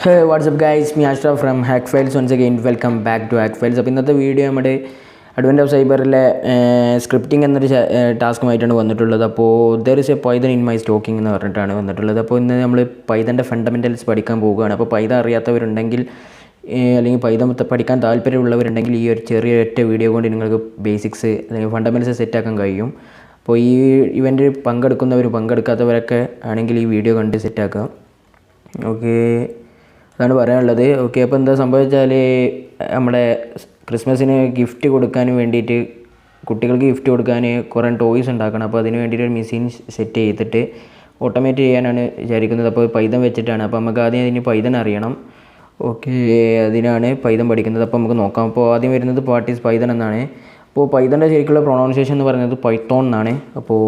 Hey, what's up guys? Me Ashraf from Hack Files. Once again, welcome back to Hack Files. അപ്പോൾ ഇന്നത്തെ video നമ്മുടെ advent of സൈബറിലെ scripting എന്നൊരു ടാസ്കുമായിട്ടാണ് വന്നിട്ടുള്ളത്. അപ്പോൾ there is a python in my stocking എന്ന് പറഞ്ഞിട്ടാണ് വന്നിട്ടുള്ളത്. അപ്പോൾ ഇന്ന് നമ്മൾ പൈതൻ്റെ ഫണ്ടമെൻറ്റൽസ് പഠിക്കാൻ പോവുകയാണ്. അപ്പോൾ പൈതൺ അറിയാത്തവരുണ്ടെങ്കിൽ അല്ലെങ്കിൽ പൈതൺ പഠിക്കാൻ താല്പര്യമുള്ളവരുണ്ടെങ്കിൽ ഈ ഒരു ചെറിയ ഒറ്റ വീഡിയോ കൊണ്ട് നിങ്ങൾക്ക് ബേസിക്സ് അല്ലെങ്കിൽ ഫണ്ടമെൻറ്റൽസ് സെറ്റാക്കാൻ കഴിയും. അപ്പോൾ ഈ ഇവൻറ്റിൽ പങ്കെടുക്കാത്തവരൊക്കെ ആണെങ്കിൽ ഈ വീഡിയോ കണ്ട് സെറ്റാക്കാം. ഓക്കെ, അതാണ് പറയാനുള്ളത്. ഓക്കെ, അപ്പോൾ എന്താ സംഭവിച്ചാൽ നമ്മുടെ ക്രിസ്മസിന് ഗിഫ്റ്റ് കൊടുക്കാൻ വേണ്ടിയിട്ട് കുട്ടികൾക്ക് ഗിഫ്റ്റ് കൊടുക്കാൻ കുറേ ടോയ്സ് ഉണ്ടാക്കണം. അപ്പോൾ അതിന് വേണ്ടിയിട്ട് ഒരു മെഷീൻ സെറ്റ് ചെയ്തിട്ട് ഓട്ടോമേറ്റ് ചെയ്യാനാണ് വിചാരിക്കുന്നത്. അപ്പോൾ പൈതൺ വെച്ചിട്ടാണ്. അപ്പോൾ നമുക്ക് ആദ്യം അതിന് പൈതൺ അറിയണം. ഓക്കെ, അതിനാണ് പൈതൺ പഠിക്കുന്നത്. അപ്പോൾ നമുക്ക് നോക്കാം. അപ്പോൾ ആദ്യം വരുന്നത് പാർട്ട് ഈസ് പൈതൺ എന്നാണ്. അപ്പോൾ പൈതൻ്റെ ശരിക്കുള്ള പ്രൊണൗൺസിയേഷൻ എന്ന് പറയുന്നത് പൈത്തോൺ എന്നാണ്. അപ്പോൾ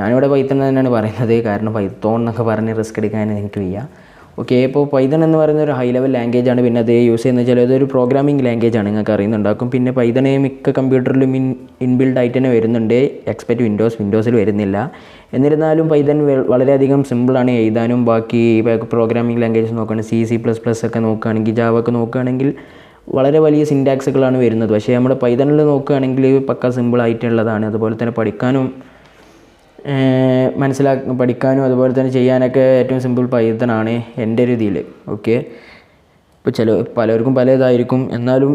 ഞാനിവിടെ പൈത്തൺ തന്നെയാണ് പറയുന്നത്, കാരണം പൈത്തോൺ എന്നൊക്കെ പറഞ്ഞ് റിസ്ക് എടുക്കാൻ എനിക്ക് വയ്യ. ഓക്കെ, ഇപ്പോൾ പൈതൺ എന്ന് പറയുന്ന ഒരു ഹൈ ലെവൽ ലാംഗ്വേജ് ആണ്. പിന്നെ അത് യൂസ് ചെയ്യുന്നത് വെച്ചാൽ അതൊരു പ്രോഗ്രാമിംഗ് ലാംഗ്വേജ് ആണ്, നിങ്ങൾക്ക് അറിയുന്നുണ്ടാക്കും. പിന്നെ പൈതൺ മിക്ക കമ്പ്യൂട്ടറിലും ഇൻബിൽഡ് ആയിട്ട് തന്നെ വരുന്നുണ്ട്, എക്സ്പെക്റ്റ് വിൻഡോസിൽ വരുന്നില്ല. എന്നിരുന്നാലും പൈതൺ വളരെയധികം സിമ്പിളാണ് എഴുതാനും. ബാക്കി പ്രോഗ്രാമിംഗ് ലാംഗ്വേജസ് നോക്കുകയാണെങ്കിൽ C++ ഒക്കെ നോക്കുകയാണെങ്കിൽ, ജാവ ഒക്കെ നോക്കുകയാണെങ്കിൽ വളരെ വലിയ സിൻറ്റാക്സുകളാണ് വരുന്നത്. പക്ഷേ നമ്മുടെ പൈതണിൽ നോക്കുകയാണെങ്കിൽ പക്ക സിമ്പിളായിട്ടുള്ളതാണ്. അതുപോലെ തന്നെ പഠിക്കാനും പഠിക്കാനും അതുപോലെ തന്നെ ചെയ്യാനൊക്കെ ഏറ്റവും സിമ്പിൾ പൈതൺ ആണ് എൻ്റെ ഒരു ഇതിൽ. ഓക്കെ, ഇപ്പോൾ പലർക്കും പല ഇതായിരിക്കും, എന്നാലും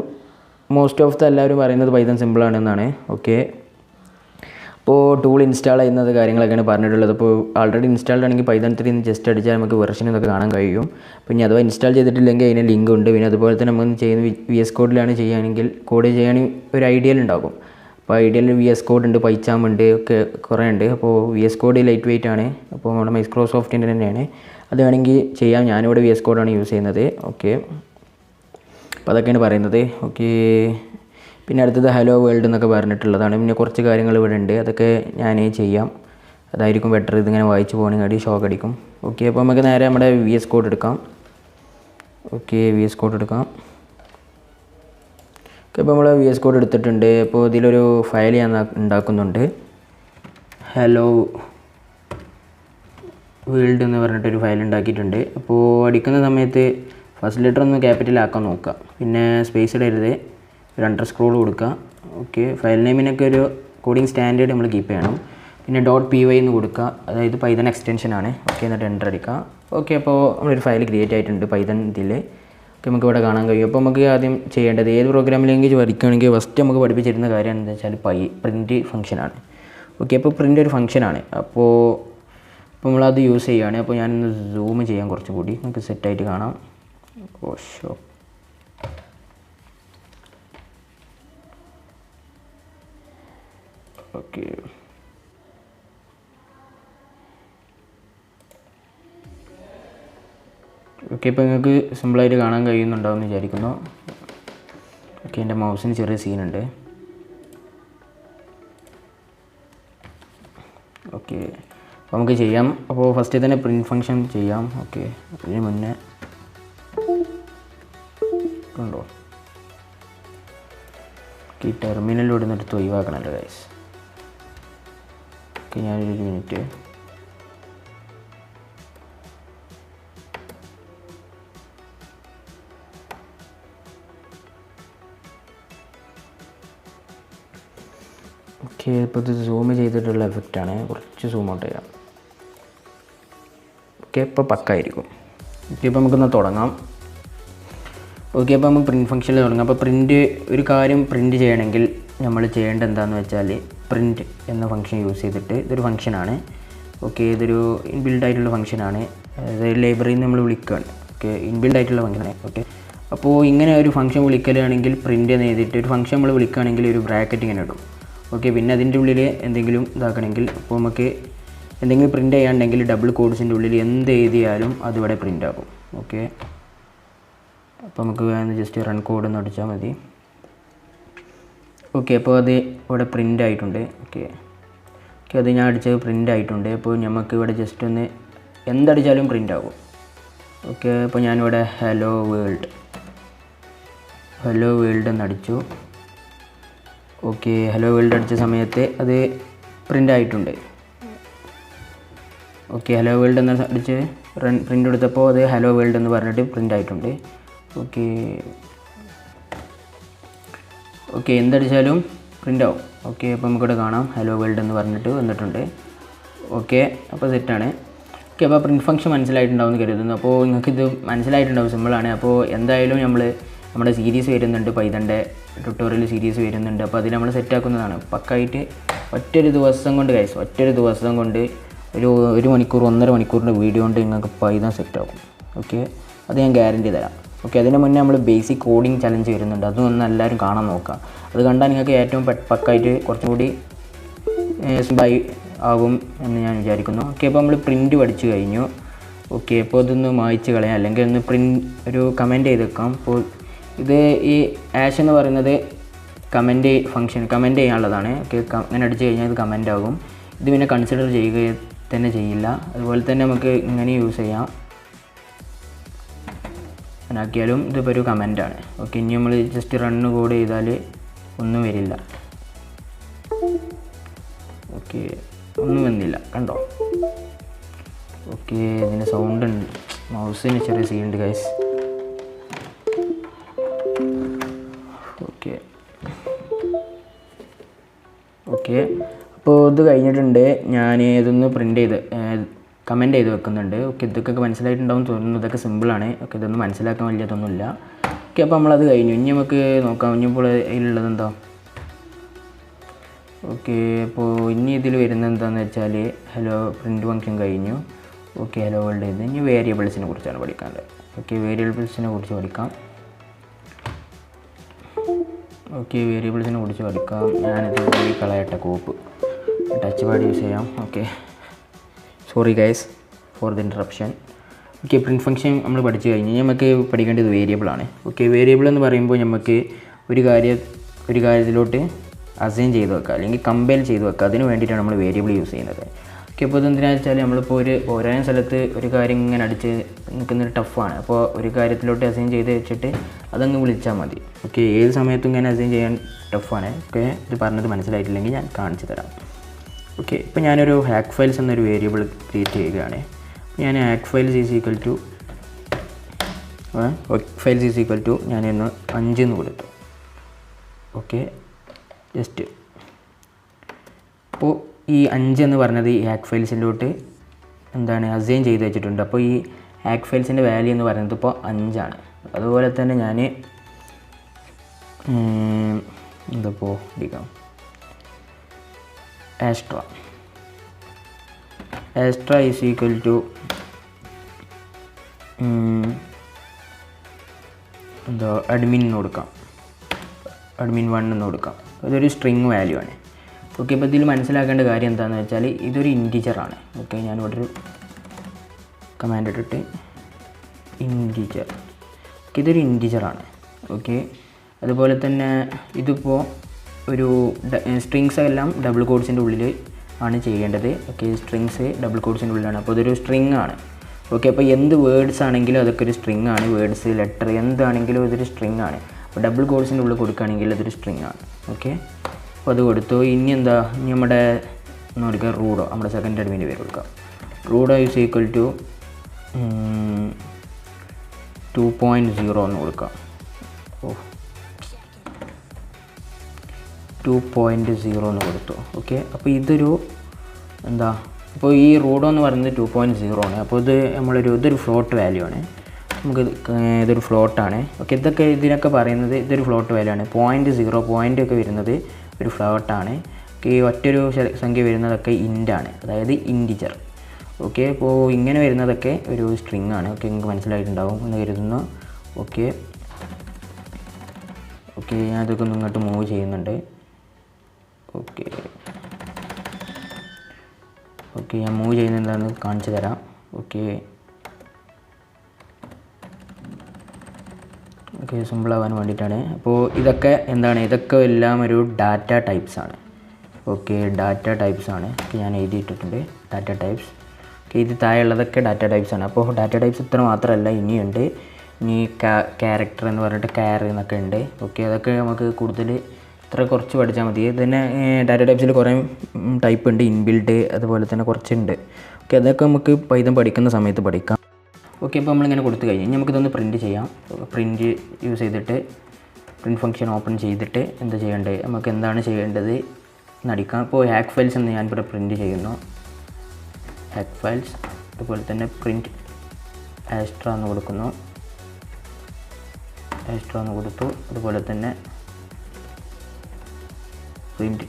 മോസ്റ്റ് ഓഫ് എല്ലാവരും പറയുന്നത് പൈതൺ സിമ്പിളാണെന്നാണ്. ഓക്കെ, അപ്പോൾ ടൂൾ ഇൻസ്റ്റാൾ ചെയ്യുന്നത് കാര്യങ്ങളൊക്കെയാണ് പറഞ്ഞിട്ടുള്ളത്. അപ്പോൾ ആൾറെഡി ഇൻസ്റ്റാൾഡ് ആണെങ്കിൽ പൈതൺ 3 ജസ്റ്റ് അടിച്ചാൽ നമുക്ക് വെർഷൻ ഇതൊക്കെ കാണാൻ കഴിയും. പിന്നെ അഥവാ ഇൻസ്റ്റാൾ ചെയ്തിട്ടില്ലെങ്കിൽ അതിന് ലിങ്ക് ഉണ്ട്. പിന്നെ അതുപോലെ തന്നെ നമ്മൾ ചെയ്യുന്ന VS കോഡിലാണ് ചെയ്യുകയാണെങ്കിൽ കോഡ് ചെയ്യുകയാണെങ്കിൽ ഒരു ഐഡിയൽ ഉണ്ടാകും. അപ്പോൾ ഐഡിയലിൽ VS കോഡ് ഉണ്ട്, പൈച്ചാം ഉണ്ട്, ഒക്കെ കുറേ ഉണ്ട്. അപ്പോൾ VS കോഡ് ലൈറ്റ് വെയിറ്റ് ആണ്. അപ്പോൾ നമ്മുടെ മൈക്രോസോഫ്റ്റിൻ്റെ തന്നെയാണ്. അത് വേണമെങ്കിൽ ചെയ്യാം. ഞാനിവിടെ VS കോഡാണ് യൂസ് ചെയ്യുന്നത്. ഓക്കെ, അപ്പോൾ അതൊക്കെയാണ് പറയുന്നത്. ഓക്കെ, പിന്നെ അടുത്തത് ഹലോ വേൾഡ് എന്നൊക്കെ പറഞ്ഞിട്ടുള്ളതാണ്. പിന്നെ കുറച്ച് കാര്യങ്ങൾ ഇവിടെ ഉണ്ട്, അതൊക്കെ ഞാൻ ചെയ്യാം. അതായിരിക്കും ബെറ്റർ. ഇതിങ്ങനെ വായിച്ച് പോകണമെങ്കിൽ അടി ഷോക്ക് അടിക്കും. ഓക്കെ, അപ്പോൾ നമുക്ക് നേരെ നമ്മുടെ VS കോഡ് എടുക്കാം. ഓക്കെ, VS കോഡ് എടുക്കാം. ഓക്കെ, അപ്പോൾ നമ്മൾ VS കോഡ് എടുത്തിട്ടുണ്ട്. അപ്പോൾ ഇതിലൊരു ഫയൽ ഞാൻ ഉണ്ടാക്കുന്നുണ്ട്. ഹലോ വേൾഡ് എന്ന് പറഞ്ഞിട്ടൊരു ഫയൽ ഉണ്ടാക്കിയിട്ടുണ്ട്. അപ്പോൾ അടിക്കുന്ന സമയത്ത് ഫസ്റ്റ് ലെറ്റർ ഒന്ന് ക്യാപിറ്റലാക്കാൻ നോക്കുക. പിന്നെ സ്പേസ് ഇടരുത്, ഒരു അണ്ടർസ്കോർ കൊടുക്കുക. ഓക്കെ, ഫയൽ നെയിമിനൊക്കെ ഒരു കോഡിങ് സ്റ്റാൻഡേർഡ് നമ്മൾ കീപ്പ് ചെയ്യണം. പിന്നെ .py എന്ന് കൊടുക്കുക, അതായത് പൈതൺ എക്സ്റ്റൻഷനാണ്. ഓക്കെ, എന്നിട്ട് എൻ്റർ അടിക്കുക. ഓക്കെ, അപ്പോൾ നമ്മളൊരു ഫയൽ ക്രിയേറ്റ് ആയിട്ടുണ്ട് പൈതൺ ഇതിൽ. ഓക്കെ, നമുക്ക് ഇവിടെ കാണാൻ കഴിയും. അപ്പോൾ നമുക്ക് ആദ്യം ചെയ്യേണ്ടത് ഏത് പ്രോഗ്രാമിംഗ് ലാംഗ്വേജ് പഠിക്കുകയാണെങ്കിൽ ഫസ്റ്റ് നമുക്ക് പഠിപ്പിച്ചിരുന്ന കാര്യം എന്താണെന്ന് വെച്ചാൽ പ്രിൻറ്റ് ഫംഗ്ഷനാണ്. ഓക്കെ, അപ്പോൾ പ്രിൻ്റ് ഒരു ഫംഗ്ഷനാണ്. അപ്പോൾ നമ്മളത് യൂസ് ചെയ്യുകയാണ്. അപ്പോൾ ഞാനൊന്ന് സൂം ചെയ്യാൻ കുറച്ചും കൂടി നമുക്ക് സെറ്റായിട്ട് കാണാം. ഷോ ഓക്കെ, ഓക്കെ, ഇപ്പോൾ നിങ്ങൾക്ക് സിമ്പിളായിട്ട് കാണാൻ കഴിയുന്നുണ്ടാവുമെന്ന് വിചാരിക്കുന്നു. ഓക്കെ, എൻ്റെ മൗസിന് ചെറിയ സീനുണ്ട്. ഓക്കെ, അപ്പോൾ നമുക്ക് ചെയ്യാം. അപ്പോൾ ഫസ്റ്റ് തന്നെ പ്രിൻറ്റ് ഫംഗ്ഷൻ ചെയ്യാം. ഓക്കെ, അതിന് മുന്നേ ഉണ്ടോ ഈ ടെർമിനലിലൂടെ നിന്നെടുത്ത് ഒഴിവാക്കണമല്ലോ ഗൈസ്. ഓക്കെ, ഞാനൊരു മിനിറ്റ്. ഓക്കെ, ഇപ്പോൾ ഇത് സൂം ചെയ്തിട്ടുള്ള എഫക്റ്റാണ്. കുറച്ച് സൂം ഔട്ട് ചെയ്യാം. ഓക്കെ, ഇപ്പോൾ പക്കായിരിക്കും. ഓക്കെ, ഇപ്പോൾ നമുക്കൊന്ന് തുടങ്ങാം. ഓക്കെ, അപ്പോൾ നമുക്ക് പ്രിൻറ്റ് ഫംഗ്ഷനിൽ തുടങ്ങാം. അപ്പോൾ ഒരു കാര്യം പ്രിൻറ്റ് ചെയ്യണമെങ്കിൽ നമ്മൾ ചെയ്യേണ്ടത് എന്താണെന്ന് വെച്ചാൽ പ്രിൻറ്റ് എന്ന ഫംഗ്ഷൻ യൂസ് ചെയ്തിട്ട്, ഇതൊരു ഫംഗ്ഷനാണ്. ഓക്കെ, ഇതൊരു ഇൻബിൽഡ് ആയിട്ടുള്ള ഫംഗ്ഷനാണ്. അതായത് ലൈബ്രറിയിൽ നിന്ന് നമ്മൾ വിളിക്കുകയാണ്. ഓക്കെ, ഇൻബിൽഡ് ആയിട്ടുള്ള ഫംഗ്ഷനാണ്. ഓക്കെ, അപ്പോൾ ഇങ്ങനെ ഒരു ഫംഗ്ഷൻ വിളിക്കലാണെങ്കിൽ പ്രിൻറ്റ് എന്ന് എഴുതിയിട്ട് ഒരു ഫംഗ്ഷൻ നമ്മൾ വിളിക്കുകയാണെങ്കിൽ ഒരു ബ്രാക്കറ്റ് ഇങ്ങനെ ഇടും. ഓക്കെ, പിന്നെ അതിൻ്റെ ഉള്ളിൽ എന്തെങ്കിലും ഇതാക്കണമെങ്കിൽ, അപ്പോൾ നമുക്ക് എന്തെങ്കിലും പ്രിൻറ്റ് ചെയ്യാനുണ്ടെങ്കിൽ ഡബിൾ കോഡ്സിൻ്റെ ഉള്ളിൽ എന്ത് എഴുതിയാലും അതിവിടെ പ്രിൻ്റ് ആകും. ഓക്കെ, അപ്പോൾ നമുക്ക് ജസ്റ്റ് റൺ കോഡ് എന്ന് അടിച്ചാൽ മതി. ഓക്കെ, അപ്പോൾ അത് ഇവിടെ പ്രിൻ്റ് ആയിട്ടുണ്ട്. ഓക്കെ, അത് ഞാൻ അടിച്ചത് പ്രിൻ്റ് ആയിട്ടുണ്ട്. അപ്പോൾ നമുക്ക് ഇവിടെ ജസ്റ്റ് ഒന്ന് എന്തടിച്ചാലും പ്രിൻ്റ് ആകും. ഓക്കെ, അപ്പോൾ ഞാനിവിടെ ഹലോ വേൾഡ് എന്നടിച്ചു. ഓക്കെ, ഹലോ വേൾഡ് അടിച്ച സമയത്ത് അത് പ്രിൻ്റ് ആയിട്ടുണ്ട്. ഓക്കെ ഹലോ വേൾഡ് എന്ന് അടിച്ച് പ്രിൻ്റ് എടുത്തപ്പോൾ അത് ഹലോ വേൾഡ് എന്ന് പറഞ്ഞിട്ട് പ്രിൻ്റ് ആയിട്ടുണ്ട്. ഓക്കെ ഓക്കെ എന്തടിച്ചാലും പ്രിൻ്റ് ആവും. ഓക്കെ അപ്പോൾ നമുക്കിവിടെ കാണാം ഹലോ വേൾഡ് എന്ന് പറഞ്ഞിട്ട് വന്നിട്ടുണ്ട്. ഓക്കെ അപ്പോൾ സെറ്റാണ്. ഓക്കെ അപ്പോൾ പ്രിൻറ്റ് ഫംഗ്ഷൻ മനസ്സിലായിട്ടുണ്ടാവും എന്ന് കരുതുന്നു. അപ്പോൾ നിങ്ങൾക്കിത് മനസ്സിലായിട്ടുണ്ടാവും, സിമ്പിളാണ്. അപ്പോൾ എന്തായാലും നമ്മുടെ സീരീസ് വരുന്നുണ്ട്, പൈതൻ്റെ ട്യൂട്ടോറിയൽ സീരീസ് വരുന്നുണ്ട്. അപ്പോൾ അതിൽ നമ്മൾ സെറ്റാക്കുന്നതാണ് പക്കായിട്ട്. ഒറ്റൊരു ദിവസം കൊണ്ട് ഒറ്റൊരു ദിവസം കൊണ്ട് ഒരു മണിക്കൂർ 1.5 മണിക്കൂറിൻ്റെ വീഡിയോ കൊണ്ട് നിങ്ങൾക്ക് പൈതൺ സെറ്റാകും. ഓക്കെ അത് ഞാൻ ഗ്യാരണ്ടി തരാം. ഓക്കെ അതിന് മുന്നേ നമ്മൾ ബേസിക് കോഡിങ് ചലഞ്ച് വരുന്നുണ്ട്, അതൊന്നും എല്ലാവരും കാണാൻ നോക്കാം. അത് കണ്ടാൽ നിങ്ങൾക്ക് ഏറ്റവും പക്കായിട്ട് കുറച്ചും കൂടി സിമ്പിളായി ആകും എന്ന് ഞാൻ വിചാരിക്കുന്നു. ഓക്കെ അപ്പോൾ നമ്മൾ പ്രിൻ്റ് പഠിച്ചു കഴിഞ്ഞു. ഓക്കെ അപ്പോൾ ഇതൊന്ന് മായ്ച്ച് കളയാം, അല്ലെങ്കിൽ ഒന്ന് ഒരു കമൻറ്റ് ചെയ്ത് വെക്കാം. അപ്പോൾ ഇത് ഈ ആഷ് എന്ന് പറയുന്നത് കമൻറ്റ് ചെയ്യാനുള്ളതാണ്. ഓക്കെ അങ്ങനെ അടിച്ച് കഴിഞ്ഞാൽ ഇത് കമൻ്റ് ആകും. ഇത് പിന്നെ കൺസിഡർ ചെയ്യുക തന്നെ ചെയ്യില്ല. അതുപോലെ തന്നെ നമുക്ക് ഇങ്ങനെ യൂസ് ചെയ്യാം, അങ്ങനെയാക്കിയാലും ഇതിപ്പോൾ ഒരു കമൻ്റാണ്. ഓക്കെ ഇനി നമ്മൾ ജസ്റ്റ് റണ്ണ് കോഡ് ചെയ്താൽ ഒന്നും വരില്ല. ഓക്കെ ഒന്നും വന്നില്ല, കണ്ടോ? ഓക്കെ ഇതിൻ്റെ സൗണ്ട് ഉണ്ട്, മൗസിന് ചെറിയ സീനുണ്ട് ഗൈസ്. ഓക്കെ ഓക്കെ അപ്പോൾ ഇത് കഴിഞ്ഞിട്ടുണ്ട്. ഞാൻ ഇതൊന്ന് കമൻറ്റ് ചെയ്ത് വെക്കുന്നുണ്ട്. ഓക്കെ ഇതൊക്കെ മനസ്സിലായിട്ടുണ്ടാവും തോന്നുന്നു. ഇതൊക്കെ സിമ്പിളാണ്. ഓക്കെ ഇതൊന്നും മനസ്സിലാക്കാൻ വലിയതൊന്നുമില്ല. ഓക്കെ അപ്പോൾ നമ്മളത് കഴിഞ്ഞു. ഇനി നമുക്ക് നോക്കാം ഇനിയിപ്പോൾ അതിലുള്ളത് എന്താ. ഓക്കെ അപ്പോൾ ഇനി ഇതിൽ വരുന്നത് എന്താണെന്ന് വെച്ചാൽ ഹലോ പ്രിൻ്റ് ഫംഗ്ഷൻ കഴിഞ്ഞു. ഓക്കെ ഹലോ വേൾഡ് ചെയ്ത് ഇനി വേരിയബിൾസിനെ കുറിച്ചാണ് പഠിക്കാനുള്ളത്. ഓക്കെ വേരിയബിൾസിനെ കുറിച്ച് പഠിക്കാം. ഓക്കെ വേരിയബിൾസിനെ കുറിച്ച് പഠിക്കാം. ഞാനിത് പോയി കളയട്ടെ, കോപ്പ് ടച്ച് പാഡ് യൂസ് ചെയ്യാം. Okay sorry guys for the interruption. Okay print function നമ്മൾ പഠിച്ചു കഴിഞ്ഞ് നമുക്ക് പഠിക്കേണ്ടത് വേരിയബിളാണ്. ഓക്കെ വേരിയബിൾ എന്ന് പറയുമ്പോൾ നമുക്ക് ഒരു കാര്യത്തിലോട്ട് അസൈൻ ചെയ്ത് വെക്കുക, അല്ലെങ്കിൽ കമ്പൈൽ ചെയ്ത് വെക്കുക. അതിന് വേണ്ടിയിട്ടാണ് നമ്മൾ വേരിയബിൾ യൂസ് ചെയ്യുന്നത്. ഓക്കെ അപ്പോൾ ഇതെന്തിനാണെന്ന് വെച്ചാൽ നമ്മളിപ്പോൾ ഓരോ സ്ഥലത്ത് ഒരു കാര്യം ഇങ്ങനെ അടിച്ച് നിൽക്കുന്നൊരു ടഫാണ്. അപ്പോൾ ഒരു കാര്യത്തിലോട്ട് അസൈൻ ചെയ്ത് വെച്ചിട്ട് അതങ്ങ് വിളിച്ചാൽ മതി. ഓക്കെ ഏത് സമയത്തും ഇങ്ങനെ അസൈൻ ചെയ്യാൻ ടഫാണ്. ഓക്കെ ഇത് പറഞ്ഞത് മനസ്സിലായിട്ടില്ലെങ്കിൽ ഞാൻ കാണിച്ചു തരാം. ഓക്കെ ഇപ്പോൾ ഞാനൊരു ഹാക്ക് ഫയൽസ് എന്നൊരു വേരിയബിൾ ക്രിയേറ്റ് ചെയ്യുകയാണ്. ഞാൻ hack files is equal to ഞാനിന്ന് 5 എന്ന് കൊടുത്തു. ഓക്കെ ജസ്റ്റ് അപ്പോൾ ഈ 5 എന്ന് പറഞ്ഞത് ഈ ഹാക്ക് ഫയൽസിലോട്ട് അസൈൻ ചെയ്ത് വെച്ചിട്ടുണ്ട്. അപ്പോൾ ഈ ഹാക്ക് ഫയൽസിൻ്റെ വാല്യൂ എന്ന് പറയുന്നത് ഇപ്പോൾ 5 ആണ്. അതുപോലെ തന്നെ ഞാൻ എന്തപ്പോൾ എടുക്കാം Astra is equal to admin എന്ന് കൊടുക്കാം, അഡ്മിൻ 1 എന്ന് കൊടുക്കാം. ഇതൊരു സ്ട്രിങ് വാല്യൂ ആണ്. ഓക്കെ ഇപ്പോൾ ഇതിൽ മനസ്സിലാക്കേണ്ട കാര്യം എന്താണെന്ന് വെച്ചാൽ ഇതൊരു ഇൻറ്റിജറാണ്. ഓക്കെ ഞാനിവിടെ ഒരു കമാൻഡ് ഇട്ടിട്ട് ഇൻറ്റിജർ, ഇതൊരു ഇൻറ്റിജറാണ്. ഓക്കെ അതുപോലെ തന്നെ ഇതിപ്പോൾ ഒരു സ്ട്രിങ്സ് എല്ലാം ഡബിൾ കോഡ്സിൻ്റെ ഉള്ളിൽ ആണ് ചെയ്യേണ്ടത്. ഓക്കെ സ്ട്രിങ്സ് ഡബിൾ കോഡ്സിൻ്റെ ഉള്ളിലാണ്. അപ്പോൾ ഇതൊരു സ്ട്രിങ് ആണ്. ഓക്കെ അപ്പോൾ എന്ത് വേർഡ്സ് ആണെങ്കിലും അതൊക്കെ ഒരു സ്ട്രിങ് ആണ്. വേർഡ്സ് ലെറ്റർ എന്താണെങ്കിലും ഇതൊരു സ്ട്രിങ് ആണ്. അപ്പോൾ ഡബിൾ കോഡ്സിൻ്റെ ഉള്ളിൽ കൊടുക്കുകയാണെങ്കിൽ അതൊരു സ്ട്രിങ് ആണ്. ഓക്കെ അപ്പോൾ അത് കൊടുത്തു. ഇനി നമ്മുടെ ഒന്ന് കൊടുക്കുക റൂഡോ, നമ്മുടെ സെക്കൻഡ് അഡ്മിൻ്റെ പേര് കൊടുക്കാം. റൂഡോ ഈസ് ഈക്വൽ ടു 2.0 എന്ന് കൊടുക്കാം. 2.0 എന്ന് കൊടുത്തു. ഓക്കെ അപ്പോൾ ഇതൊരു അപ്പോൾ ഈ റൂഡോ എന്ന് പറയുന്നത് 2.0 ആണ്. അപ്പോൾ ഇതൊരു ഫ്ലോട്ട് വാല്യൂ ആണ്. ഇതൊരു ഫ്ലോട്ടാണ്. ഓക്കെ ഇതിനൊക്കെ പറയുന്നത് ഇതൊരു ഫ്ലോട്ട് വാല്യൂ ആണ്. 0.0 പോയിൻ്റ് ഒക്കെ വരുന്നത് ഒരു ഫ്ലോട്ടാണ്. ഈ ഒറ്റൊരു സംഖ്യ വരുന്നതൊക്കെ ഇൻ്റാണ്, അതായത് ഇൻറ്റിജർ. ഓക്കെ അപ്പോൾ ഇങ്ങനെ വരുന്നതൊക്കെ ഒരു സ്ട്രിങ് ആണ്. ഓക്കെ നിങ്ങൾക്ക് മനസ്സിലായിട്ടുണ്ടാവും എന്ന് കരുതുന്നു. ഓക്കെ ഞാൻ ഇതൊക്കെ ഒന്ന് ഇങ്ങോട്ട് മൂവ് ചെയ്യുന്നുണ്ട്. ഓക്കെ ഞാൻ മൂവ് ചെയ്യുന്നത് എന്താണെന്ന് കാണിച്ചു തരാം. ഓക്കെ സിമ്പിളാവാൻ വേണ്ടിയിട്ടാണ്. അപ്പോൾ ഇതൊക്കെ ഇതൊക്കെ എല്ലാം ഒരു ഡാറ്റ ടൈപ്സാണ്. ഓക്കെ ഡാറ്റ ടൈപ്സാണ്. ഞാൻ എഴുതിയിട്ടിട്ടുണ്ട് ഡാറ്റ ടൈപ്സ്. ഓക്കെ ഇത് താഴെയുള്ളതൊക്കെ ഡാറ്റ ടൈപ്സാണ്. അപ്പോൾ ഡാറ്റ ടൈപ്സ് ഇത്ര മാത്രമല്ല, ഇനിയുണ്ട്. ഇനി ക്യാരക്ടർ എന്ന് പറഞ്ഞിട്ട് ക്യാർ എന്നൊക്കെ ഉണ്ട്. ഓക്കെ അതൊക്കെ നമുക്ക് കൂടുതൽ ഇത്ര കുറച്ച് പഠിച്ചാൽ മതി. ഇതിന് ഡാറ്റ ടൈപ്സിൽ കുറേ ടൈപ്പ് ഉണ്ട്, ഇൻബിൽഡ് അതുപോലെ തന്നെ കുറച്ചുണ്ട്. ഓക്കെ, അതൊക്കെ നമുക്ക് പൈതൺ പഠിക്കുന്ന സമയത്ത് പഠിക്കാം. ഓക്കെ, അപ്പോൾ നമ്മളിങ്ങനെ കൊടുത്തു കഴിഞ്ഞ് ഇനി നമുക്കിതൊന്ന് പ്രിൻറ്റ് ചെയ്യാം. പ്രിൻറ്റ് യൂസ് ചെയ്തിട്ട് പ്രിൻറ്റ് ഫംഗ്ഷൻ ഓപ്പൺ ചെയ്തിട്ട് എന്താ ചെയ്യേണ്ടത്, നമുക്ക് എന്താണ് ചെയ്യേണ്ടത് എന്നടിക്കാം. ഇപ്പോൾ ഹാക്ക് ഫയൽസ് എന്ന് ഞാനിവിടെ പ്രിൻറ്റ് ചെയ്യുന്നു. ഹാക്ക് ഫയൽസ് അതുപോലെ തന്നെ പ്രിൻറ്റ് ആസ്ട്ര എന്ന് കൊടുക്കുന്നു. ആസ്ട്ര എന്ന് കൊടുത്തു. അതുപോലെ തന്നെ പ്രിൻറ്റ്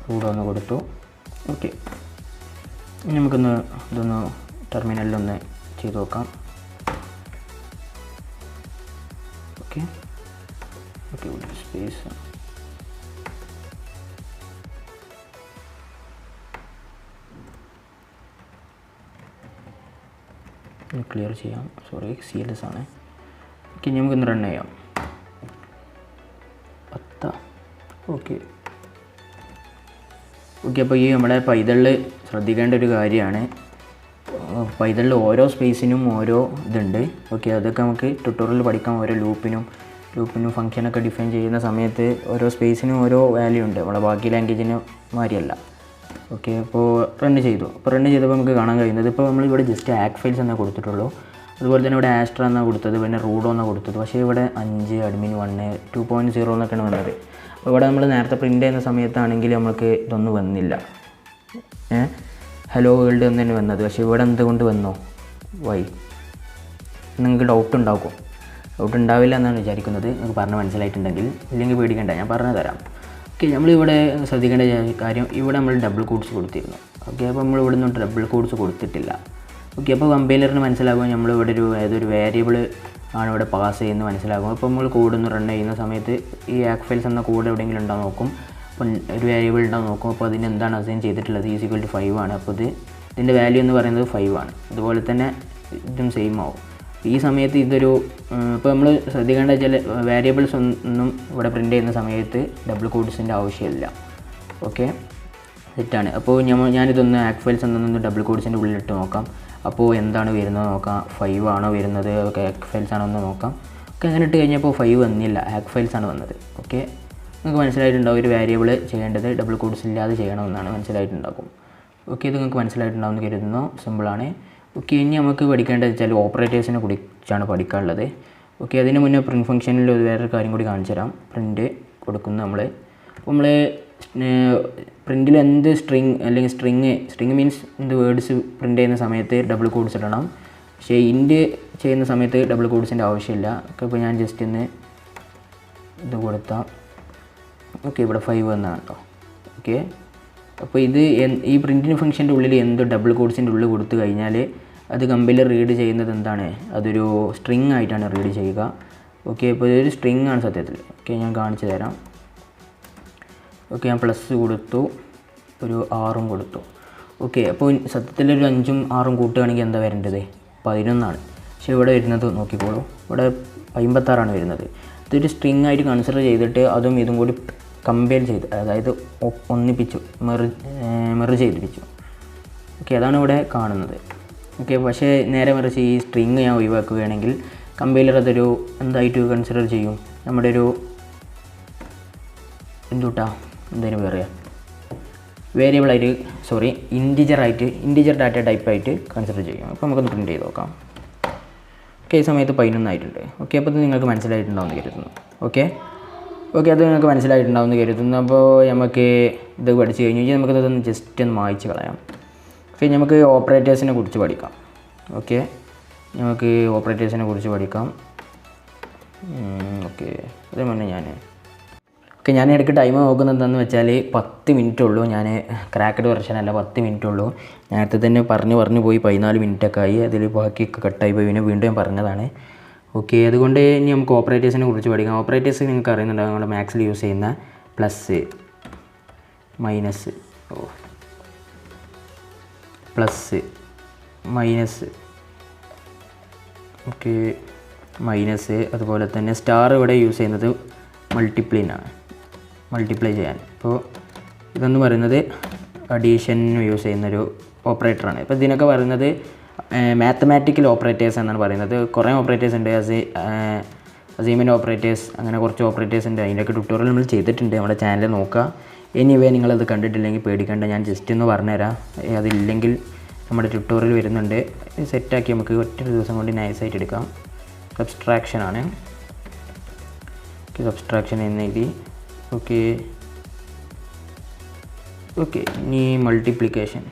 റൂഡോ എന്ന് കൊടുത്തു. ഓക്കെ, ഇനി നമുക്കൊന്ന് ഇതൊന്ന് ടെർമിനലിലൊന്ന് ചെയ്ത് നോക്കാം. ഓക്കെ ഓക്കെ, ഇവിടെ സ്പേസ് ക്ലിയർ ചെയ്യാം. സോറി, CLS ആണ്. ഓക്കെ, ഇനി നമുക്കൊന്ന് റൺ ചെയ്യാം. ഓക്കെ ഓക്കെ, അപ്പോൾ ഈ നമ്മുടെ പൈതണിൽ ശ്രദ്ധിക്കേണ്ട ഒരു കാര്യമാണ്, പൈതണിൽ ഓരോ സ്പേസിനും ഓരോ ഇതുണ്ട്. ഓക്കെ, അതൊക്കെ നമുക്ക് ട്യൂട്ടോറിയൽ പഠിക്കാം. ഓരോ ലൂപ്പിനും ഫംഗ്ഷനൊക്കെ ഡിഫൈൻ ചെയ്യുന്ന സമയത്ത് ഓരോ സ്പേസിനും ഓരോ വാല്യൂ ഉണ്ട്, നമ്മളെ ബാക്കി ലാംഗ്വേജിന് മാതിരിയല്ല. ഓക്കെ, അപ്പോൾ റൺ ചെയ്തു. അപ്പോൾ റൺ ചെയ്തപ്പോൾ നമുക്ക് കാണാൻ കഴിയുന്നത്, ഇപ്പോൾ നമ്മളിവിടെ ജസ്റ്റ് ഹാക്ക് ഫയൽസ് എന്നേ കൊടുത്തിട്ടുള്ളൂ. അതുപോലെ തന്നെ ഇവിടെ ആസ്ട്ര എന്നാണ് കൊടുത്തത്, പിന്നെ റൂഡോ എന്നാണ് കൊടുത്തത്. പക്ഷേ ഇവിടെ 5 അഡ്മിൻ 1 2.0 എന്നൊക്കെയാണ് വന്നത്. അപ്പോൾ ഇവിടെ നമ്മൾ നേരത്തെ പ്രിൻ്റ് ചെയ്യുന്ന സമയത്താണെങ്കിൽ നമുക്ക് ഇതൊന്നും വന്നില്ല, ഹലോ വേൾഡ് എന്ന് തന്നെ വന്നത്. പക്ഷേ ഇവിടെ എന്തുകൊണ്ട് വന്നോ, വൈ, നിങ്ങൾക്ക് ഡൗട്ട് ഉണ്ടാവില്ല എന്നാണ് വിചാരിക്കുന്നത്. നിങ്ങൾക്ക് പറഞ്ഞ് മനസ്സിലായിട്ടുണ്ടെങ്കിൽ, ഇല്ലെങ്കിൽ പേടിക്കേണ്ട, ഞാൻ പറഞ്ഞു തരാം. ഓക്കെ, നമ്മളിവിടെ ശ്രദ്ധിക്കേണ്ട കാര്യം, ഇവിടെ നമ്മൾ ഡബിൾ കോഡ്സ് കൊടുത്തിരുന്നു. ഓക്കെ, അപ്പോൾ നമ്മൾ ഇവിടെ നിന്ന് ഡബിൾ കോഡ്സ് കൊടുത്തിട്ടില്ല. ഓക്കെ, അപ്പോൾ കമ്പൈലറിന് മനസ്സിലാകുമ്പോൾ നമ്മളിവിടെ ഏതൊരു വേരിയബിൾ ആണ് ഇവിടെ പാസ് ചെയ്യുന്നത് മനസ്സിലാകും. അപ്പോൾ നമ്മൾ കോഡ് ഒന്ന് റൺ ചെയ്യുന്ന സമയത്ത് ഈ ഹാക്ക് ഫയൽസ് എന്ന കോഡ് എവിടെയെങ്കിലും ഉണ്ടാകും നോക്കും. അപ്പം ഒരു വേരിയബിൾ ഉണ്ടാകും നോക്കും. അപ്പോൾ അതിന് എന്താണ് അസൈൻ ചെയ്തിട്ടുള്ളത്, =5 ആണ്. അപ്പോൾ ഇതിൻ്റെ വാല്യൂ എന്ന് പറയുന്നത് 5 ആണ്. അതുപോലെ തന്നെ ഇതും സെയിം ആവും. ഈ സമയത്ത് ഇതൊരു ഇപ്പോൾ നമ്മൾ ശ്രദ്ധിക്കേണ്ട ചില വേരിയബിൾസ് ഒന്നും ഇവിടെ പ്രിൻ്റ് ചെയ്യുന്ന സമയത്ത് ഡബിൾ കോഡ്സിൻ്റെ ആവശ്യമില്ല. ഓക്കെ, തെറ്റാണ്. അപ്പോൾ ഞാനിതൊന്ന് ഹാക്ക് ഫയൽസ് എന്നൊന്ന് ഡബിൾ കോഡ്സിൻ്റെ ഉള്ളിലിട്ട് നോക്കാം. അപ്പോൾ എന്താണ് വരുന്നത് നോക്കാം, 5 ആണോ വരുന്നത്, ഹാക്ക് ഫയൽസ് ആണോ എന്ന് നോക്കാം. ഓക്കെ, അങ്ങനെ ഇട്ട് കഴിഞ്ഞപ്പോൾ 5 വന്നില്ല, ഹാക്ക് ഫയൽസ് ആണ് വന്നത്. ഓക്കെ, നിങ്ങൾക്ക് മനസ്സിലായിട്ടുണ്ടാവും ഒരു വേരിയബിൾ ചെയ്യേണ്ടത് ഡബിൾ കോഡ്സ് ഇല്ലാതെ ചെയ്യണമെന്നാണ് മനസ്സിലായിട്ടുണ്ടാകും. ഓക്കെ, ഇത് നിങ്ങൾക്ക് മനസ്സിലായിട്ടുണ്ടാവുമെന്ന് കരുതുന്നു. സിമ്പിളാണ്. ഓക്കെ, ഇനി നമുക്ക് പഠിക്കേണ്ടത് വെച്ചാൽ ഓപ്പറേറ്റേഴ്സിനെ കുറിച്ചാണ് പഠിക്കാനുള്ളത്. ഓക്കെ, അതിന് മുന്നേ പ്രിൻറ്റ് ഫംഗ്ഷനിൽ വേറൊരു കാര്യം കൂടി കാണിച്ചു തരാം. പ്രിൻറ്റ് കൊടുക്കുന്നു നമ്മൾ. അപ്പോൾ നമ്മൾ പ്രിൻറ്റിൽ എന്ത് അല്ലെങ്കിൽ സ്ട്രിങ് മീൻസ് എന്ത് വേർഡ്സ് പ്രിൻറ്റ് ചെയ്യുന്ന സമയത്ത് ഡബിൾ കോഡ്സ് ഇടണം. പക്ഷേ ഇൻറ്റ് ചെയ്യുന്ന സമയത്ത് ഡബിൾ കോഡ്സിൻ്റെ ആവശ്യമില്ല. ഓക്കെ, ഇപ്പോൾ ഞാൻ ജസ്റ്റ് ഒന്ന് ഇത് കൊടുത്താൽ ഓക്കെ, ഇവിടെ 5 എന്നാണ് കേട്ടോ. ഓക്കെ, അപ്പോൾ ഇത് ഈ പ്രിൻറ്റിന് ഫംഗ്ഷൻ്റെ ഉള്ളിൽ എന്ത് ഡബിൾ കോഡ്സിൻ്റെ ഉള്ളിൽ കൊടുത്തു കഴിഞ്ഞാൽ അത് കമ്പൈലർ റീഡ് ചെയ്യുന്നത് എന്താണ്, അതൊരു സ്ട്രിങ് ആയിട്ടാണ് റീഡ് ചെയ്യുക. ഓക്കെ, ഇപ്പോൾ ഇതൊരു സ്ട്രിങ് ആണ് സത്യത്തിൽ. ഓക്കെ, ഞാൻ കാണിച്ചു തരാം. ഓക്കെ, ഞാൻ പ്ലസ് കൊടുത്തു, ഒരു 6 കൊടുത്തു. ഓക്കെ, അപ്പോൾ സത്യത്തിലൊരു 5ഉം 6ഉം കൂട്ടുകയാണെങ്കിൽ എന്താ വരേണ്ടത്, 11 പക്ഷേ ഇവിടെ വരുന്നത് നോക്കിക്കോളൂ, ഇവിടെ 56 വരുന്നത്. ഇതൊരു സ്ട്രിങ് ആയിട്ട് കൺസിഡർ ചെയ്തിട്ട് അതും ഇതും കൂടി കമ്പയർ ചെയ്ത്, അതായത് ഒന്നിപ്പിച്ചു, മെർജ് ചെയ്തിപ്പിച്ചു. ഓക്കെ, അതാണ് ഇവിടെ കാണുന്നത്. ഓക്കെ, പക്ഷേ നേരെ മറിച്ച് ഈ സ്ട്രിങ് ഞാൻ ഒഴിവാക്കുകയാണെങ്കിൽ കമ്പൈലർ അതൊരു എന്തായിട്ട് കൺസിഡർ ചെയ്യും, നമ്മുടെ ഒരു എന്തായാലും പറയാം വേരിയബിളായിട്ട്, ഇൻറ്റിജർ ഡാറ്റ ടൈപ്പായിട്ട് കൺസിഡർ ചെയ്യും. അപ്പോൾ നമുക്കൊന്ന് പ്രിൻറ്റ് ചെയ്ത് നോക്കാം. ഓക്കെ, ഈ സമയത്ത് 11 ആയിട്ടുണ്ട്. ഓക്കെ, അപ്പോൾ ഇത് നിങ്ങൾക്ക് മനസ്സിലായിട്ടുണ്ടാവുമെന്ന് കരുതുന്നു. ഓക്കെ, അത് നിങ്ങൾക്ക് മനസ്സിലായിട്ടുണ്ടാവുമെന്ന് കരുതുന്നു. അപ്പോൾ നമുക്ക് ഇത് പഠിച്ചു കഴിഞ്ഞു നമുക്കിതൊന്ന് ജസ്റ്റ് ഒന്ന് മായ്ച്ച് കളയാം. ഓക്കെ, നമുക്ക് ഓപ്പറേറ്റേഴ്സിനെ കുറിച്ച് പഠിക്കാം. ഓക്കെ, നമുക്ക് ഓപ്പറേറ്റേഴ്സിനെ കുറിച്ച് പഠിക്കാം. ഓക്കെ, അതേ മുന്നേ ഞാൻ ഇടയ്ക്ക് ടൈം നോക്കുന്നത് എന്താണെന്ന് വെച്ചാൽ 10 മിനിറ്റ് ഉള്ളൂ. ഞാൻ ക്രാക്കഡ് വെർഷനല്ല, 10 മിനിറ്റ് ഉള്ളൂ. നേരത്തെ തന്നെ പറഞ്ഞു പോയി 14 മിനിറ്റൊക്കെ ആയി. അതിൽ ബാക്കിയൊക്കെ കട്ടായി പോയി, പിന്നെ വീണ്ടും ഞാൻ പറഞ്ഞതാണ്. ഓക്കെ, അതുകൊണ്ട് ഇനി നമുക്ക് ഓപ്പറേറ്റേഴ്സിനെ കുറിച്ച് പഠിക്കാം. ഓപ്പറേറ്റേഴ്സ് നിങ്ങൾക്ക് അറിയുന്നുണ്ടാകും, നമ്മുടെ മാത്സിൽ യൂസ് ചെയ്യുന്ന പ്ലസ് മൈനസ് ഓക്കെ, മൈനസ്, അതുപോലെ തന്നെ സ്റ്റാർ ഇവിടെ യൂസ് ചെയ്യുന്നത് മൾട്ടിപ്ലൈ ചെയ്യാൻ. അപ്പോൾ ഇതെന്ന് പറയുന്നത് അഡീഷൻ യൂസ് ചെയ്യുന്നൊരു ഓപ്പറേറ്ററാണ്. ഇപ്പോൾ ഇതിനൊക്കെ പറയുന്നത് മാത്തമാറ്റിക്കൽ ഓപ്പറേറ്റേഴ്സ് എന്നാണ് പറയുന്നത്. കുറേ ഓപ്പറേറ്റേഴ്സ് ഉണ്ട്. അസൈൻമെൻറ്റ് ഓപ്പറേറ്റേഴ്സ്, അങ്ങനെ കുറച്ച് ഓപ്പറേറ്റേഴ്സ് ഉണ്ട്. അതിൻ്റെയൊക്കെ ട്യൂട്ടോറിയൽ നമ്മൾ ചെയ്തിട്ടുണ്ട്. നമ്മുടെ ചാനൽ നോക്കുക. എനിവേ നിങ്ങളത് കണ്ടിട്ടില്ലെങ്കിൽ പേടിക്കേണ്ട, ഞാൻ ജസ്റ്റ് ഒന്ന് പറഞ്ഞുതരാം. അതില്ലെങ്കിൽ നമ്മുടെ ട്യൂട്ടോറിയൽ വരുന്നുണ്ട്, സെറ്റാക്കി നമുക്ക് ഒറ്റ ദിവസം കൊണ്ട് നൈസായിട്ട് എടുക്കാം. സബ്സ്ട്രാക്ഷനാണ്. സബ്സ്ട്രാക്ഷൻ എന്നെഴുതി. ഓക്കെ ഇനി മൾട്ടിപ്ലിക്കേഷൻ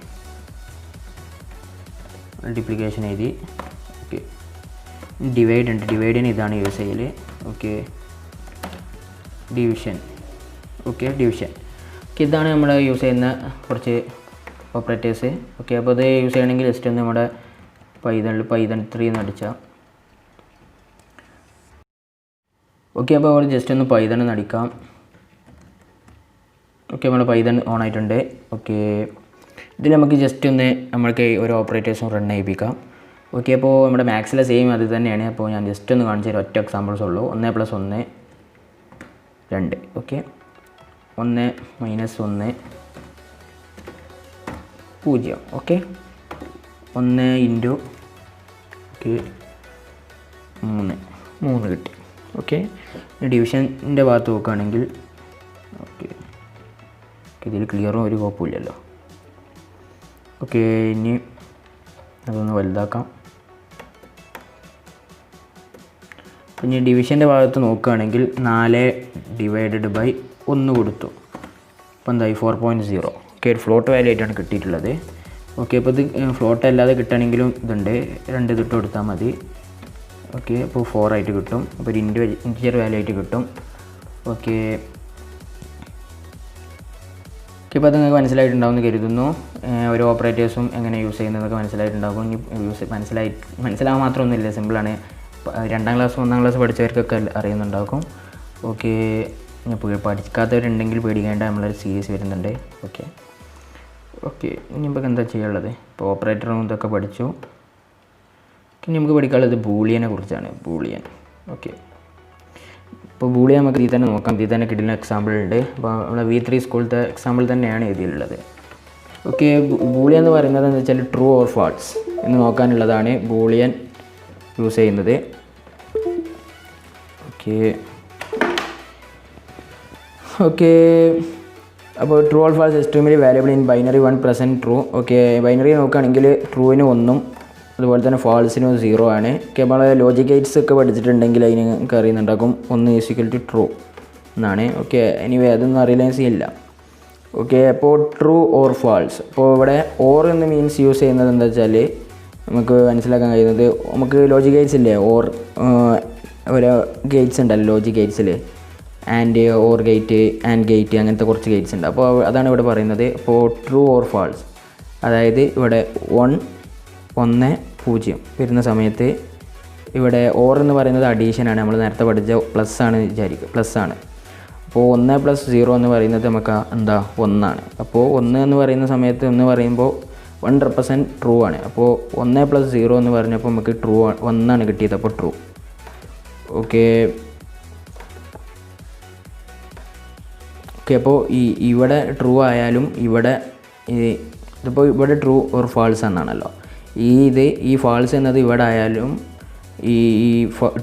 എഴുതി. ഓക്കെ ഡിവൈഡ് ഉണ്ട്, ഡിവൈഡിന് ഇതാണ് യൂസ് ചെയ്യൽ. Okay division. ഇതാണ് നമ്മൾ യൂസ് ചെയ്യുന്ന കുറച്ച് ഓപ്പറേറ്റേഴ്സ്. ഓക്കെ അപ്പോൾ ഇത് യൂസ് ചെയ്യണമെങ്കിൽ ജസ്റ്റ് ഒന്ന് നമ്മുടെ പൈതൺ 3 എന്ന് അടിച്ചാൽ. ഓക്കെ അപ്പോൾ അവിടെ ജസ്റ്റ് ഒന്ന് പൈതൺ എന്ന് അടിക്കാം. ഓക്കെ നമ്മുടെ പൈതൺ ഓൺ ആയിട്ടുണ്ട്. ഓക്കെ ഇതിൽ നമുക്ക് ജസ്റ്റ് ഒന്ന് നമ്മൾക്ക് ഒരു ഓപ്പറേറ്റേഴ്സും റൺ ചെയ്യിപ്പിക്കാം. ഓക്കെ അപ്പോൾ നമ്മുടെ മാത്സിലെ സെയിം അത് തന്നെയാണ്. അപ്പോൾ ഞാൻ ജസ്റ്റ് ഒന്ന് കാണിച്ചു തരാം. ഒറ്റ എക്സാമ്പിൾസ് ഉള്ളൂ. 1 + 1 2. ഓക്കെ 1 - 1 0. ഓക്കെ 1 × ഓക്കെ 3 കിട്ടി. ഓക്കെ ഡിവിഷൻ്റെ ഭാഗത്ത് നോക്കുകയാണെങ്കിൽ ഓക്കെ ഇതിൽ ക്ലിയറും ഒരു കുഴപ്പമില്ലല്ലോ. ഓക്കെ ഇനി അതൊന്ന് വലുതാക്കാം. ഇനി ഡിവിഷൻ്റെ ഭാഗത്ത് നോക്കുകയാണെങ്കിൽ 4/1 കൊടുത്തു. അപ്പോൾ എന്തായി 4.0. ഓക്കെ ഒരു ഫ്ലോട്ട് വാല്യൂ ആയിട്ടാണ് കിട്ടിയിട്ടുള്ളത്. ഓക്കെ അപ്പോൾ ഇത് ഫ്ലോട്ട് അല്ലാതെ കിട്ടണമെങ്കിലും ഇതുണ്ട്, 2 ഇതിട്ട് കൊടുത്താൽ മതി. ഓക്കെ അപ്പോൾ 4 ആയിട്ട് കിട്ടും. അപ്പോൾ ഒരു ഇൻറ്റിജർ വാല്യൂ ആയിട്ട് കിട്ടും. ഓക്കെ ഇപ്പോൾ അത് നിങ്ങൾക്ക് മനസ്സിലായിട്ടുണ്ടാവുമെന്ന് കരുതുന്നു. ഓരോ ഓപ്പറേറ്റേഴ്സും എങ്ങനെ യൂസ് ചെയ്യുന്നതൊക്കെ മനസ്സിലായിട്ടുണ്ടാകും. ഇനി മനസ്സിലാവാൻ മാത്രമൊന്നുമില്ല, സിമ്പിളാണ്. 2ാം ക്ലാസ് 1ാം ക്ലാസ് പഠിച്ചവർക്കൊക്കെ അറിയുന്നുണ്ടാകും. ഓക്കെ ഞാൻ പഠിക്കാത്തവരുണ്ടെങ്കിൽ പേടിക്കേണ്ട, നമ്മളൊരു സീരീസ് വരുന്നുണ്ട്. ഓക്കെ ഇനി നമുക്ക് എന്താ ചെയ്യാനുള്ളത്? ഇപ്പോൾ ഓപ്പറേറ്ററും ഇതൊക്കെ പഠിച്ചു. ഇനി നമുക്ക് പഠിക്കാനുള്ളത് ബൂളിയനെ കുറിച്ചാണ്. ബൂളിയൻ. ഓക്കെ ഇപ്പോൾ ബൂളിയൻ നമുക്ക് ഇതിൽ തന്നെ നോക്കാം. ഇതിൽ തന്നെ കിട്ടുന്ന എക്സാമ്പിൾ ഉണ്ട്. അപ്പോൾ നമ്മുടെ V3 സ്കൂളിലത്തെ എക്സാമ്പിൾ തന്നെയാണ് ഇതിലുള്ളത്. ഓക്കെ ബൂളിയൻ എന്ന് പറയുന്നത് എന്താ വെച്ചാൽ ട്രൂ ഓർ ഫാൾസ് എന്ന് നോക്കാനുള്ളതാണ് ബൂളിയൻ യൂസ് ചെയ്യുന്നത്. ഓക്കെ അപ്പോൾ true or false extremely valuable in binary 1 + true. Okay binary നോക്കുകയാണെങ്കിൽ ട്രൂവിന് 1ഉം അതുപോലെ തന്നെ ഫാൾസിനും 0 ആണ്. ഓക്കെ നമ്മൾ ലോജിക് ഗേറ്റ്സ് ഒക്കെ പഠിച്ചിട്ടുണ്ടെങ്കിൽ അതിന് നമുക്ക് അറിയുന്നുണ്ടാകും 1 = ട്രൂ എന്നാണ്. ഓക്കെ എനിവേ അതൊന്നും അറിയില്ല ഇല്ല. ഓക്കെ അപ്പോൾ ട്രൂ ഓർ ഫാൾസ്. അപ്പോൾ ഇവിടെ ഓർ എന്ന് മീൻസ് യൂസ് ചെയ്യുന്നത് എന്താ വെച്ചാൽ നമുക്ക് മനസ്സിലാക്കാൻ കഴിയുന്നത്, നമുക്ക് ലോജിക് ഗേറ്റ്സ് ഇല്ലേ, ഓർ ഓരോ ഗേറ്റ്സ് ഉണ്ടല്ലോ ലോജിക് ഗേറ്റ്സിൽ, and or gate, and gate, അങ്ങനത്തെ കുറച്ച് ഗേറ്റ്സ് ഉണ്ട്. അപ്പോൾ അതാണ് ഇവിടെ പറയുന്നത്. അപ്പോൾ ട്രൂ ഓർ ഫാൾസ് അതായത് ഇവിടെ 1 1 0 വരുന്ന സമയത്ത് ഇവിടെ ഓർ എന്ന് പറയുന്നത് അഡീഷനാണ്. നമ്മൾ നേരത്തെ പഠിച്ച പ്ലസ് ആണ് വിചാരിക്കുക, പ്ലസ് ആണ്. അപ്പോൾ 1 + 0 എന്ന് പറയുന്നത് നമുക്ക് എന്താ 1 ആണ്. അപ്പോൾ 1 എന്ന് പറയുന്ന സമയത്ത് എന്ന് പറയുമ്പോൾ 100% ട്രൂ ആണ്. അപ്പോൾ 1 + 0 എന്ന് പറഞ്ഞപ്പോൾ നമുക്ക് ട്രൂ 1 ആണ് കിട്ടിയത്. അപ്പോൾ ട്രൂ. ഓക്കെ അപ്പോൾ ഇവിടെ ട്രൂ ആയാലും ഇതിപ്പോൾ ഇവിടെ ട്രൂ ഓർ ഫാൾസ് എന്നാണല്ലോ. ഈ ഫാൾസ് എന്നത് ഇവിടെ ആയാലും ഈ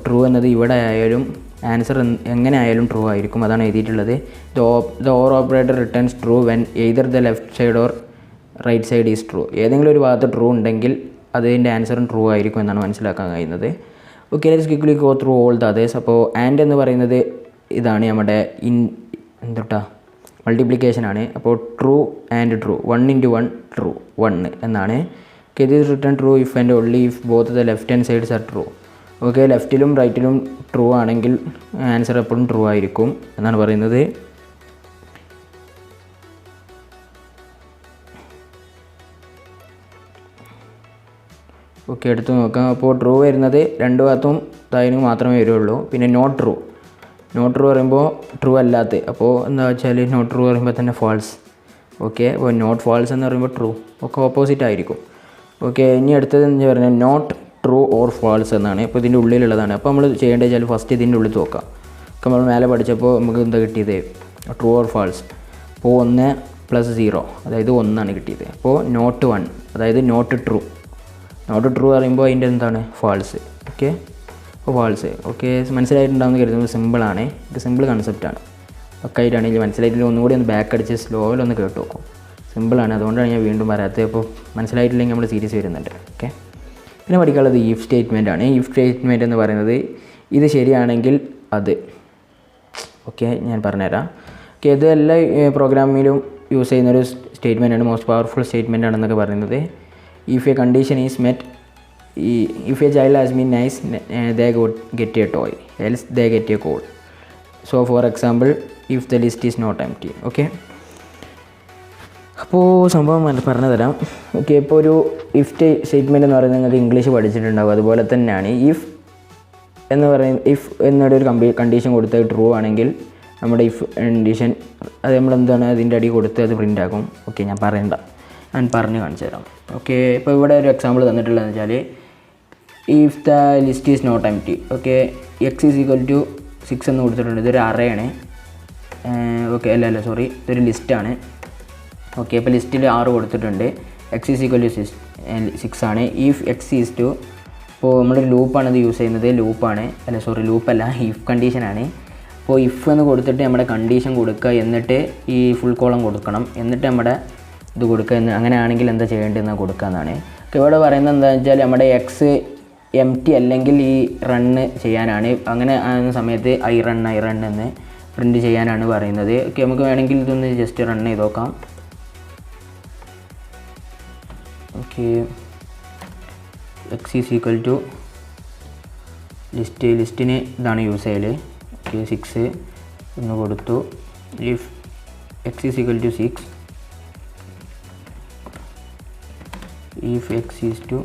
ട്രൂ എന്നത് ഇവിടെ ആയാലും ആൻസർ എങ്ങനെ ആയാലും ട്രൂ ആയിരിക്കും. അതാണ് എഴുതിയിട്ടുള്ളത്. The or operator returns true when either the left side or right side is true. ഏതെങ്കിലും ഒരു ഭാഗത്ത് ട്രൂ ഉണ്ടെങ്കിൽ അതിൻ്റെ ആൻസറും ട്രൂ ആയിരിക്കും എന്നാണ് മനസ്സിലാക്കാൻ കഴിയുന്നത്. Okay let's quickly go through all the others. അപ്പോൾ ആൻഡ് എന്ന് പറയുന്നത് ഇതാണ് നമ്മുടെ മൾട്ടിപ്ലിക്കേഷൻ ആണ്. അപ്പോൾ ട്രൂ ആൻഡ് ട്രൂ 1 × 1 ട്രൂ 1 എന്നാണ്. Okay this return true if and only if both the left hand sides are true. Okay ലെഫ്റ്റിലും റൈറ്റിലും ട്രൂ ആണെങ്കിൽ ആൻസർ എപ്പോഴും ട്രൂ ആയിരിക്കും എന്നാണ് പറയുന്നത്. ഓക്കെ എടുത്ത് നോക്കാം. അപ്പോൾ ട്രൂ വരുന്നത് 2 ഭാഗത്തും താഴെ മാത്രമേ വരുള്ളൂ. പിന്നെ നോട്ട് ട്രൂ പറയുമ്പോൾ ട്രൂ അല്ലാത്ത, അപ്പോൾ എന്താ വെച്ചാൽ നോട്ട് ട്രൂ പറയുമ്പോൾ തന്നെ ഫാൾസ്. ഓക്കെ അപ്പോൾ നോട്ട് ഫാൾസ് എന്ന് പറയുമ്പോൾ ട്രൂ ഒക്കെ ഓപ്പോസിറ്റ് ആയിരിക്കും. ഓക്കെ ഇനി അടുത്തത് എന്താ പറയുന്നത് നോട്ട് ട്രൂ ഓർ ഫാൾസ് എന്നാണ്. അപ്പോൾ ഇതിൻ്റെ ഉള്ളിലുള്ളതാണ്. അപ്പോൾ നമ്മൾ ചെയ്യേണ്ടത് വെച്ചാൽ ഫസ്റ്റ് ഇതിൻ്റെ ഉള്ളിൽ നോക്കാം. നമ്മൾ മേലെ പഠിച്ചപ്പോൾ നമുക്ക് എന്താ കിട്ടിയത് ട്രൂ ഓർ ഫാൾസ്. അപ്പോൾ 1 + 0 അതായത് 1 ആണ് കിട്ടിയത്. അപ്പോൾ നോട്ട് 1 അതായത് നോട്ട് ട്രൂ പറയുമ്പോൾ അതിൻ്റെ എന്താണ് ഫാൾസ്. ഓക്കെ അപ്പോൾ വാൾസ് ഓക്കെ മനസ്സിലായിട്ടുണ്ടാകുന്ന കരുതുന്നത് സിമ്പിളാണ്. ഇത് സിമ്പിൾ കൺസെപ്റ്റാണ്. ഒക്കെ ആയിട്ടാണെങ്കിൽ മനസ്സിലായിട്ടില്ല ഒന്നുകൂടി ഒന്ന് ബാക്ക് അടിച്ച് സ്ലോയിലൊന്ന് കേട്ട് നോക്കും. സിമ്പിളാണ്, അതുകൊണ്ടാണ് ഞാൻ വീണ്ടും പറയാത്തത്. അപ്പോൾ മനസ്സിലായിട്ടില്ലെങ്കിൽ നമ്മൾ സീരീസ് വരുന്നുണ്ട്. ഓക്കെ, പിന്നെ പഠിക്കാനുള്ളത് ഈഫ് സ്റ്റേറ്റ്മെൻ്റ് ആണ്. ഈഫ് സ്റ്റേറ്റ്മെൻറ്റ് എന്ന് പറയുന്നത് ഇത് ശരിയാണെങ്കിൽ അത്. ഓക്കെ, ഞാൻ പറഞ്ഞുതരാം. ഓക്കെ, ഇത് എല്ലാ പ്രോഗ്രാമിലും യൂസ് ചെയ്യുന്നൊരു സ്റ്റേറ്റ്മെൻറ്റാണ്. മോസ്റ്റ് പവർഫുൾ സ്റ്റേറ്റ്മെൻ്റ് ആണെന്നൊക്കെ പറയുന്നത്. If a condition is met, if a child has been nice they get a toy, else they get a coal. So for example if the list is not empty. Okay, അപ്പോൾ സംഭവം പറഞ്ഞു തരാം. Okay, ഇപ്പോൾ ഒരു if statement എന്ന് പറയുന്നത് നിങ്ങൾക്ക് English പഠിച്ചിട്ടുണ്ടാകും. അതുപോലെ തന്നെയാണ് ഇഫ് എന്ന് പറയുന്നത്. ഇഫ് എന്നൊരു കണ്ടീഷൻ കൊടുത്ത് ട്രൂ ആണെങ്കിൽ നമ്മുടെ ഇഫ് കണ്ടീഷൻ അത് നമ്മളെന്താണ് അതിൻ്റെ അടി കൊടുത്ത് അത് പ്രിൻ്റ് ആക്കും. ഓക്കെ, ഞാൻ പറഞ്ഞു കാണിച്ചു തരാം. ഓക്കെ, ഇപ്പോൾ ഇവിടെ ഒരു എക്സാമ്പിൾ തന്നിട്ടുള്ളതെന്ന് വെച്ചാൽ if the list is not empty. Okay, x is equal to 6 എന്ന് കൊടുത്തിട്ടുണ്ട്. ഇതൊരു അറയാണ്. ഓക്കെ, അല്ല സോറി, ഇതൊരു ലിസ്റ്റാണ്. ഓക്കെ, അപ്പോൾ ലിസ്റ്റിൽ 6 കൊടുത്തിട്ടുണ്ട്. എക്സ് ഈസ് ഈക്വൽ ടു 6 ആണ്. ഇഫ് എക്സ് ഈസ് ടു, ഇപ്പോൾ നമ്മളൊരു ലൂപ്പാണ് ഇത് യൂസ് ചെയ്യുന്നത്. ലൂപ്പല്ല, ഇഫ് കണ്ടീഷനാണ്. അപ്പോൾ ഇഫ് എന്ന് കൊടുത്തിട്ട് നമ്മുടെ കണ്ടീഷൻ കൊടുക്കുക, എന്നിട്ട് ഈ ഫുൾ കോളം കൊടുക്കണം, എന്നിട്ട് നമ്മുടെ ഇത് കൊടുക്കുക. അങ്ങനെയാണെങ്കിൽ എന്താ ചെയ്യേണ്ടതെന്ന് കൊടുക്കുക എന്നാണ്. ഇവിടെ പറയുന്നത് എന്താണെന്ന് വെച്ചാൽ നമ്മുടെ എക്സ് എംപ്റ്റി അല്ലെങ്കിൽ ഈ റണ്ണ് ചെയ്യാനാണ്. അങ്ങനെ ആകുന്ന സമയത്ത് ഐ റൺ എന്ന് പ്രിൻ്റ് ചെയ്യാനാണ് പറയുന്നത്. ഓക്കെ, നമുക്ക് വേണമെങ്കിൽ ഇതൊന്ന് ജസ്റ്റ് റൺ ചെയ്ത് നോക്കാം. Okay, x is equal to ലിസ്റ്റിന് ഇതാണ് യൂസ് ചെയ്യൽ. ഓക്കെ, 6 എന്ന് കൊടുത്തു. If x is equal to 6, if x is to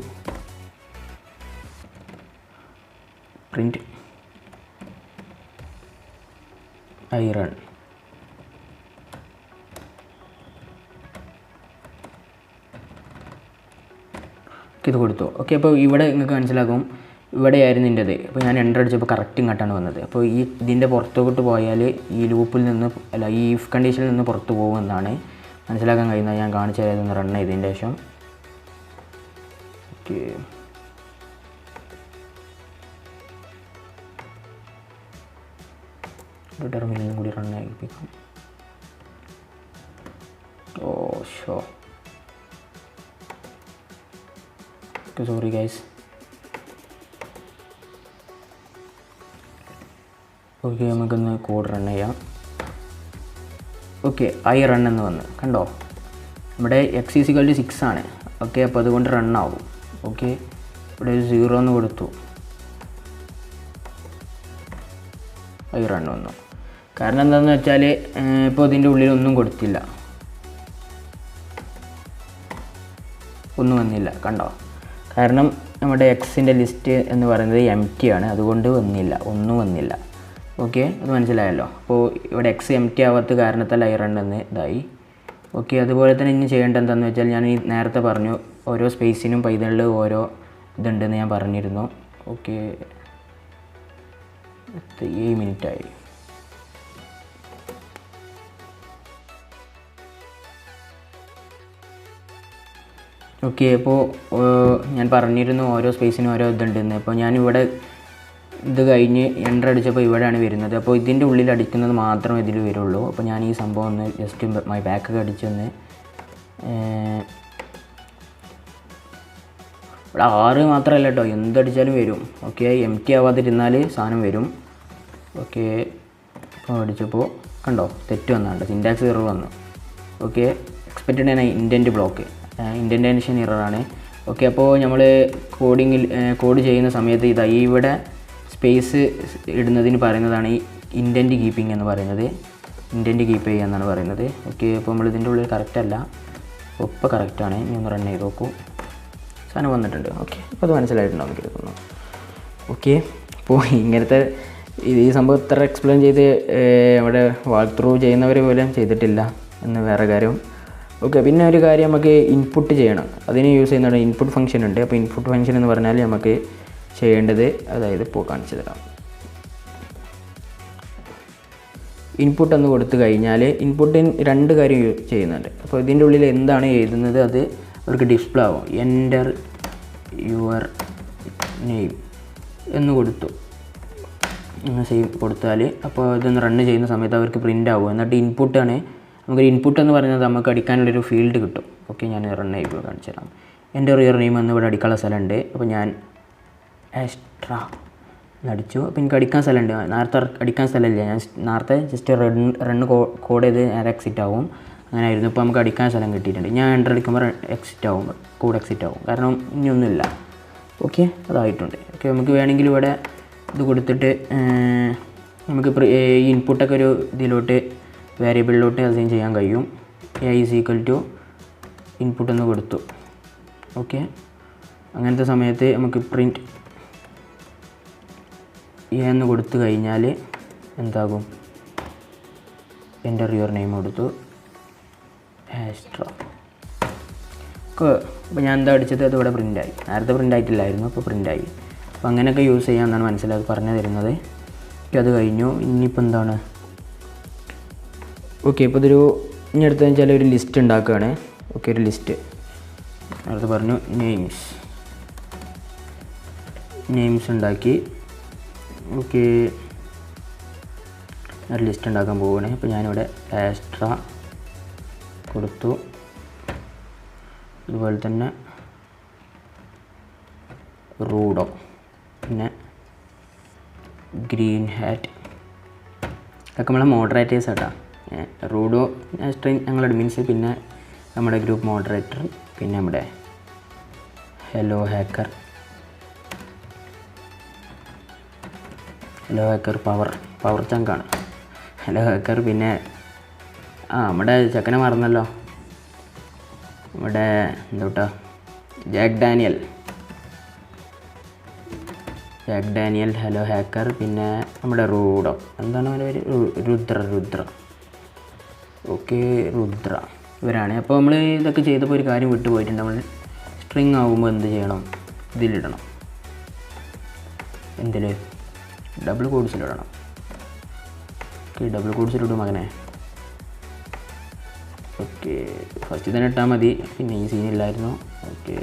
print I run. ഇത് കൊടുത്തു. ഓക്കെ, അപ്പോൾ ഇവിടെ നിങ്ങൾക്ക് മനസ്സിലാക്കും ഇവിടെയായിരുന്നു ഇതിൻ്റെത്. അപ്പോൾ ഞാൻ എൻ്റർ അടിച്ചപ്പോൾ കറക്റ്റ് ഇങ്ങോട്ടാണ് വന്നത്. അപ്പോൾ ഇതിൻ്റെ പുറത്തോട്ട് പോയാൽ ഈ ലൂപ്പിൽ നിന്ന് ഈ ഇഫ് കണ്ടീഷനിൽ നിന്ന് പുറത്ത് പോകുമെന്നാണ് മനസ്സിലാക്കാൻ കഴിയുന്നത്. ഞാൻ കാണിച്ചു തരാം റൺ ചെയ്തതിൻ്റെ ശേഷം. ഓക്കെ, ഒരു ടെർമിനലും കൂടി റൺ ആയിപ്പിക്കാം. Sorry guys. ഓക്കെ, നമുക്കൊന്ന് കോഡ് റൺ ചെയ്യാം. ഓക്കെ, ഐ റൺ എന്ന് വന്ന് കണ്ടോ. നമ്മുടെ എക്സ് ഈസ് ഈക്വൽ ടു 6 ആണ്. ഓക്കെ, അപ്പോൾ അതുകൊണ്ട് റൺ ആവും. ഓക്കെ, ഇവിടെ ഒരു 0 എന്ന് കൊടുത്തു. ഐ റൺ വന്നു. കാരണം എന്താണെന്ന് വെച്ചാൽ ഇപ്പോൾ ഇതിൻ്റെ ഉള്ളിലൊന്നും കൊടുത്തില്ല, ഒന്നും വന്നില്ല. കണ്ടോ, കാരണം നമ്മുടെ എക്സിൻ്റെ ലിസ്റ്റ് എന്ന് പറയുന്നത് എംപ്റ്റി ആണ്, അതുകൊണ്ട് ഒന്നും വന്നില്ല. ഓക്കെ, അത് മനസ്സിലായല്ലോ. അപ്പോൾ ഇവിടെ എക്സ് എംപ്റ്റി ആവാത്ത കാരണത്താൽ ഐ റൺ എന്ന് ഇതായി. ഓക്കെ, അതുപോലെ തന്നെ ഇനി ചെയ്യേണ്ടത് എന്താണെന്ന് വെച്ചാൽ ഞാൻ ഈ നേരത്തെ പറഞ്ഞു ഓരോ സ്പേസിനും പൈതണിൽ ഓരോ ഇതുണ്ടെന്ന് ഞാൻ പറഞ്ഞിരുന്നു. ഓക്കെ, 7 മിനിറ്റായി. ഓക്കെ, അപ്പോൾ ഞാൻ പറഞ്ഞിരുന്നു ഓരോ സ്പേസിനും ഓരോ ഇതുണ്ടെന്ന്. അപ്പോൾ ഞാനിവിടെ ഇത് കഴിഞ്ഞ് എൻ്റർ അടിച്ചപ്പോൾ ഇവിടെയാണ് വരുന്നത്. അപ്പോൾ ഇതിൻ്റെ ഉള്ളിൽ അടിക്കുന്നത് മാത്രമേ ഇതിൽ വരുള്ളൂ. അപ്പോൾ ഞാൻ ഈ സംഭവം ഒന്ന് ജസ്റ്റ് മൈ ബാക്കൊക്കെ അടിച്ചൊന്ന് ഇവിടെ 6 മാത്രമല്ല കേട്ടോ, എന്തടിച്ചാലും വരും. ഓക്കെ, എംപ്റ്റി ആവാതിരുന്നാൽ സാധനം വരും. ഓക്കെ, ഇപ്പോൾ അടിച്ചപ്പോൾ കണ്ടോ തെറ്റ് വന്നാണ്ട് സിൻറ്റാക്സ് എറർ വന്നു. ഓക്കെ, എക്സ്പെക്റ്റഡ് ആണ് ഇൻറ്റൻറ്റ് ബ്ലോക്ക്, ഇൻറ്റൻറ്റേഷൻ എററാണ്. ഓക്കെ, അപ്പോൾ നമ്മൾ കോഡ് ചെയ്യുന്ന സമയത്ത് ഇവിടെ സ്പേസ് ഇടുന്നതിന് പറയുന്നതാണ് ഈ ഇൻറ്റൻറ്റ് കീപ്പിംഗ് എന്ന് പറയുന്നത്. ഇൻറ്റൻറ്റ് കീപ്പ് ചെയ്യുക എന്നാണ് പറയുന്നത്. ഓക്കെ, അപ്പോൾ നമ്മൾ ഇതിൻ്റെ ഉള്ളിൽ കറക്റ്റല്ല, ഇപ്പോൾ കറക്റ്റാണ്. ഇനി ഒന്ന് റൺ ചെയ്ത് നോക്കൂ. സാധനം വന്നിട്ടുണ്ട്. ഓക്കെ, അപ്പോൾ അത് മനസ്സിലായിട്ടുണ്ടാവും എനിക്ക് തോന്നുന്നു. ഓക്കെ, അപ്പോൾ ഇങ്ങനത്തെ ഈ സംഭവം ഇത്ര എക്സ്പ്ലെയിൻ ചെയ്ത് അവിടെ വാക്ക് ത്രൂ ചെയ്യുന്നവർ പോലും ചെയ്തിട്ടില്ല എന്ന് വേറെ കാര്യം. ഓക്കെ, പിന്നെ ഒരു കാര്യം നമുക്ക് ഇൻപുട്ട് ചെയ്യണം. അതിന് യൂസ് ചെയ്യുന്ന ഇൻപുട്ട് ഫംഗ്ഷൻ ഉണ്ട്. അപ്പോൾ ഇൻപുട്ട് ഫംഗ്ഷൻ എന്ന് പറഞ്ഞാൽ നമുക്ക് ചെയ്യേണ്ടത്, അതായത് ഇപ്പോൾ കാണിച്ചു തരാം. ഇൻപുട്ട് എന്ന് കൊടുത്തു കഴിഞ്ഞാൽ ഇൻപുട്ടിന് 2 കാര്യം ചെയ്യുന്നുണ്ട്. അപ്പോൾ ഇതിൻ്റെ ഉള്ളിൽ എന്താണ് എഴുതുന്നത് അത് അവർക്ക് ഡിസ്പ്ലേ ആവും. എൻ്റർ യുവർ നെയിം എന്ന് കൊടുത്തു. സേവ് കൊടുത്താൽ അപ്പോൾ ഇതൊന്ന് റണ്ണ് ചെയ്യുന്ന സമയത്ത് അവർക്ക് പ്രിൻ്റ് ആവും. എന്നിട്ട് ഇൻപുട്ടാണ് നമുക്ക് ഇൻപുട്ട് എന്ന് പറയുന്നത് നമുക്ക് അടിക്കാനുള്ളൊരു ഫീൽഡ് കിട്ടും. ഓക്കെ, ഞാൻ റൺ ആയി കാണിച്ചു തരാം. എൻ്റെ റിയർ നെയിം എന്ന് ഇവിടെ അടിക്കാനുള്ള സ്ഥലമുണ്ട്. അപ്പോൾ ഞാൻ എക്സ്ട്രാ അടിച്ചു. അപ്പോൾ എനിക്ക് അടിക്കാൻ സ്ഥലമുണ്ട്. നേരത്തെ അടിക്കാൻ സ്ഥലമില്ല. ഞാൻ നേരത്തെ ജസ്റ്റ് റണ്ണ് കോഡ് ചെയ്ത് നേരെ എക്സിറ്റ് ആവും. അങ്ങനെ ആയിരുന്നു. ഇപ്പോൾ നമുക്ക് അടിക്കാൻ സ്ഥലം കിട്ടിയിട്ടുണ്ട്. ഞാൻ എൻ്റർ അടിക്കുമ്പോൾ എക്സിറ്റ് ആവും, കോഡ് എക്സിറ്റ് ആവും. കാരണം ഇനിയൊന്നുമില്ല. ഓക്കെ, അതായിട്ടുണ്ട്. ഓക്കെ, നമുക്ക് വേണമെങ്കിൽ ഇവിടെ ഇത് കൊടുത്തിട്ട് നമുക്ക് ഈ ഇൻപുട്ടൊക്കെ ഒരു ഇതിലോട്ട് വേരിയബിളിലോട്ട് അസൈൻ ചെയ്യാൻ കഴിയും. A is equal to input എന്ന് കൊടുത്തു. ഓക്കെ, അങ്ങനത്തെ സമയത്ത് നമുക്ക് പ്രിൻറ്റ് എന്ന് കൊടുത്തു കഴിഞ്ഞാൽ എന്താകും, എൻ്റെ റിയർ നെയിം കൊടുത്തു എക്സ്ട്രാ. അപ്പോൾ ഞാൻ എന്താ അടിച്ചത്, അത് ഇവിടെ പ്രിൻ്റായി. നേരത്തെ പ്രിൻ്റ് ആയിട്ടില്ലായിരുന്നു, അപ്പോൾ പ്രിൻ്റായി. അപ്പോൾ അങ്ങനെയൊക്കെ യൂസ് ചെയ്യാമെന്നാണ് മനസ്സിലാക്കി പറഞ്ഞു തരുന്നത്. അത് കഴിഞ്ഞു. ഇനിയിപ്പോൾ എന്താണ്, ഓക്കെ, ഇപ്പോൾ ഇതൊരു ഇനി അടുത്തതെന്ന് വെച്ചാൽ ഒരു ലിസ്റ്റ് ഉണ്ടാക്കുകയാണ്. ഓക്കെ, ഒരു ലിസ്റ്റ് നേരത്തെ പറഞ്ഞു നെയിംസ് ഉണ്ടാക്കി. ഓക്കെ, ഒരു ലിസ്റ്റ് ഉണ്ടാക്കാൻ പോവുകയാണ്. അപ്പോൾ ഞാനിവിടെ എക്സ്ട്രാ കൊടുത്തു. അതുപോലെ തന്നെ റൂഡോ, പിന്നെ ഗ്രീൻ ഹാറ്റ്, ഇതൊക്കെ നമ്മളെ മോഡറേറ്റേഴ്സ് ആട്ടാ. റൂഡോ സ്ട്രിങ് ഞങ്ങൾ അഡ്മിൻസ്, പിന്നെ നമ്മുടെ ഗ്രൂപ്പ് മോഡറേറ്റർ, പിന്നെ നമ്മുടെ ഹലോ ഹാക്കർ പവർ ചങ്കാണ് ഹലോ ഹാക്കർ. പിന്നെ നമ്മുടെ ചെക്കനെ മറന്നല്ലോ, നമ്മുടെ എന്തോട്ടാ ജാക്ക് ഡാനിയൽ ഹലോ ഹാക്കർ. പിന്നെ നമ്മുടെ റൂഡോ, എന്താണ് അവൻ്റെ പേര്, രുദ്ര. ഓക്കെ, രുദ്ര ഇവരാണ്. അപ്പോൾ നമ്മൾ ഇതൊക്കെ ചെയ്തപ്പോൾ ഒരു കാര്യം വിട്ടു പോയിട്ടുണ്ട്. നമ്മൾ സ്ട്രിങ് ആകുമ്പോൾ എന്ത് ചെയ്യണം, ഇതിലിടണം. എന്തിൽ, ഡബിൾ കോഡ്സിലിടണം. ഓക്കെ, ഡബിൾ കോഡ്സിലിടും മകനെ. ഓക്കെ, ഫസ്റ്റ് തന്നെ ഇട്ടാൽ മതി, പിന്നെ ഈ സീനില്ലായിരുന്നു. ഓക്കെ,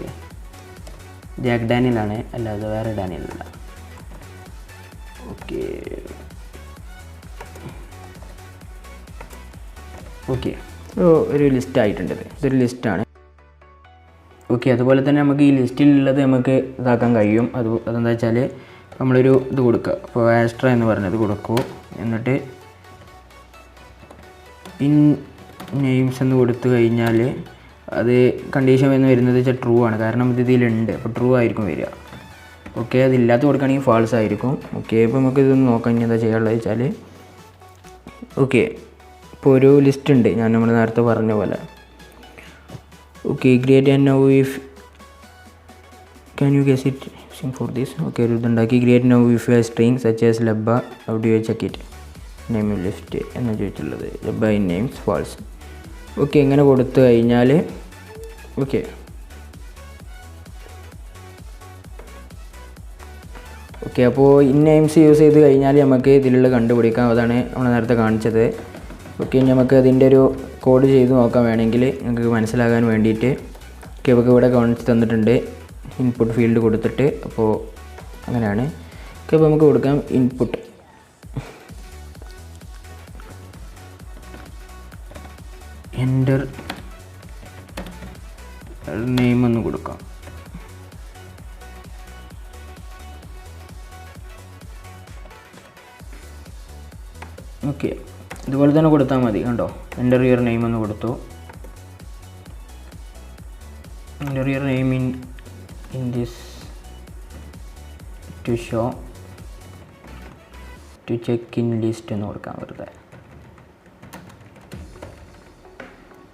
ജാക്ക് ഡാനിയലാണ്, അല്ലാതെ വേറെ ഡാനിയലല്ല. ഓക്കെ ഓക്കെ ഒരു ലിസ്റ്റ് ആയിട്ടുണ്ട്. ഇതൊരു ലിസ്റ്റാണ്. ഓക്കെ, അതുപോലെ തന്നെ നമുക്ക് ഈ ലിസ്റ്റിലുള്ളത് നമുക്ക് ഇതാക്കാൻ കഴിയും. അതെന്താ വെച്ചാൽ നമ്മളൊരു ഇത് കൊടുക്കുക. അപ്പോൾ എക്സ്ട്രാ എന്ന് പറഞ്ഞത് കൊടുക്കൂ. എന്നിട്ട് ഇൻ നെയിംസ് എന്ന് കൊടുത്തു കഴിഞ്ഞാൽ അത് കണ്ടീഷൻ എന്ന് വരുന്നത് വെച്ചാൽ ട്രൂ ആണ്. കാരണം ഇത് ഇതിലുണ്ട്, അപ്പോൾ ട്രൂ ആയിരിക്കും വരിക. ഓക്കെ, അതില്ലാത്ത കൊടുക്കുകയാണെങ്കിൽ ഫാൾസ് ആയിരിക്കും. ഓക്കെ, അപ്പോൾ നമുക്ക് ഇതൊന്ന് നോക്കാം ഇനി എന്താ ചെയ്യാനുള്ളത് വെച്ചാൽ. ഓക്കെ, ഇപ്പോൾ ഒരു ലിസ്റ്റ് ഉണ്ട്, നമ്മൾ നേരത്തെ പറഞ്ഞ പോലെ. Okay, create and now if can you guess it for this. Okay, ഒരു ഇതുണ്ടാക്കി. Create now if a string such as ലബ്ബ how do you check it name list എന്ന് ചോദിച്ചുള്ളത്. ലബ്ബ ഇൻ നെയിംസ് ഫാൾസ്. ഓക്കെ, ഇങ്ങനെ കൊടുത്തു കഴിഞ്ഞാൽ ഓക്കെ അപ്പോൾ ഇൻ നെയിംസ് യൂസ് ചെയ്ത് കഴിഞ്ഞാൽ നമുക്ക് ഇതിലുള്ള കണ്ടുപിടിക്കാം. അതാണ് നമ്മൾ നേരത്തെ കാണിച്ചത്. ഓക്കെ, നമുക്ക് അതിൻ്റെ ഒരു കോഡ് ചെയ്ത് നോക്കാൻ വേണമെങ്കിൽ നിങ്ങൾക്ക് മനസ്സിലാകാൻ വേണ്ടിയിട്ട്. ഓക്കെ, നമുക്ക് ഇവിടെ കാണിച്ച് തന്നിട്ടുണ്ട് ഇൻപുട്ട് ഫീൽഡ് കൊടുത്തിട്ട്. അപ്പോൾ അങ്ങനെയാണ്. ഓക്കെ, അപ്പോൾ നമുക്ക് കൊടുക്കാം ഇൻപുട്ട്. എൻ്റർ നെയിം ഒന്ന് കൊടുക്കാം. ഓക്കെ, ഇതുപോലെ തന്നെ കൊടുത്താൽ മതി. കണ്ടോ, എൻ്റർ യുവർ നെയിം എന്ന് കൊടുത്തു. Enter your name in this to show to check in list എന്ന് കൊടുക്കാം. വെറുതെ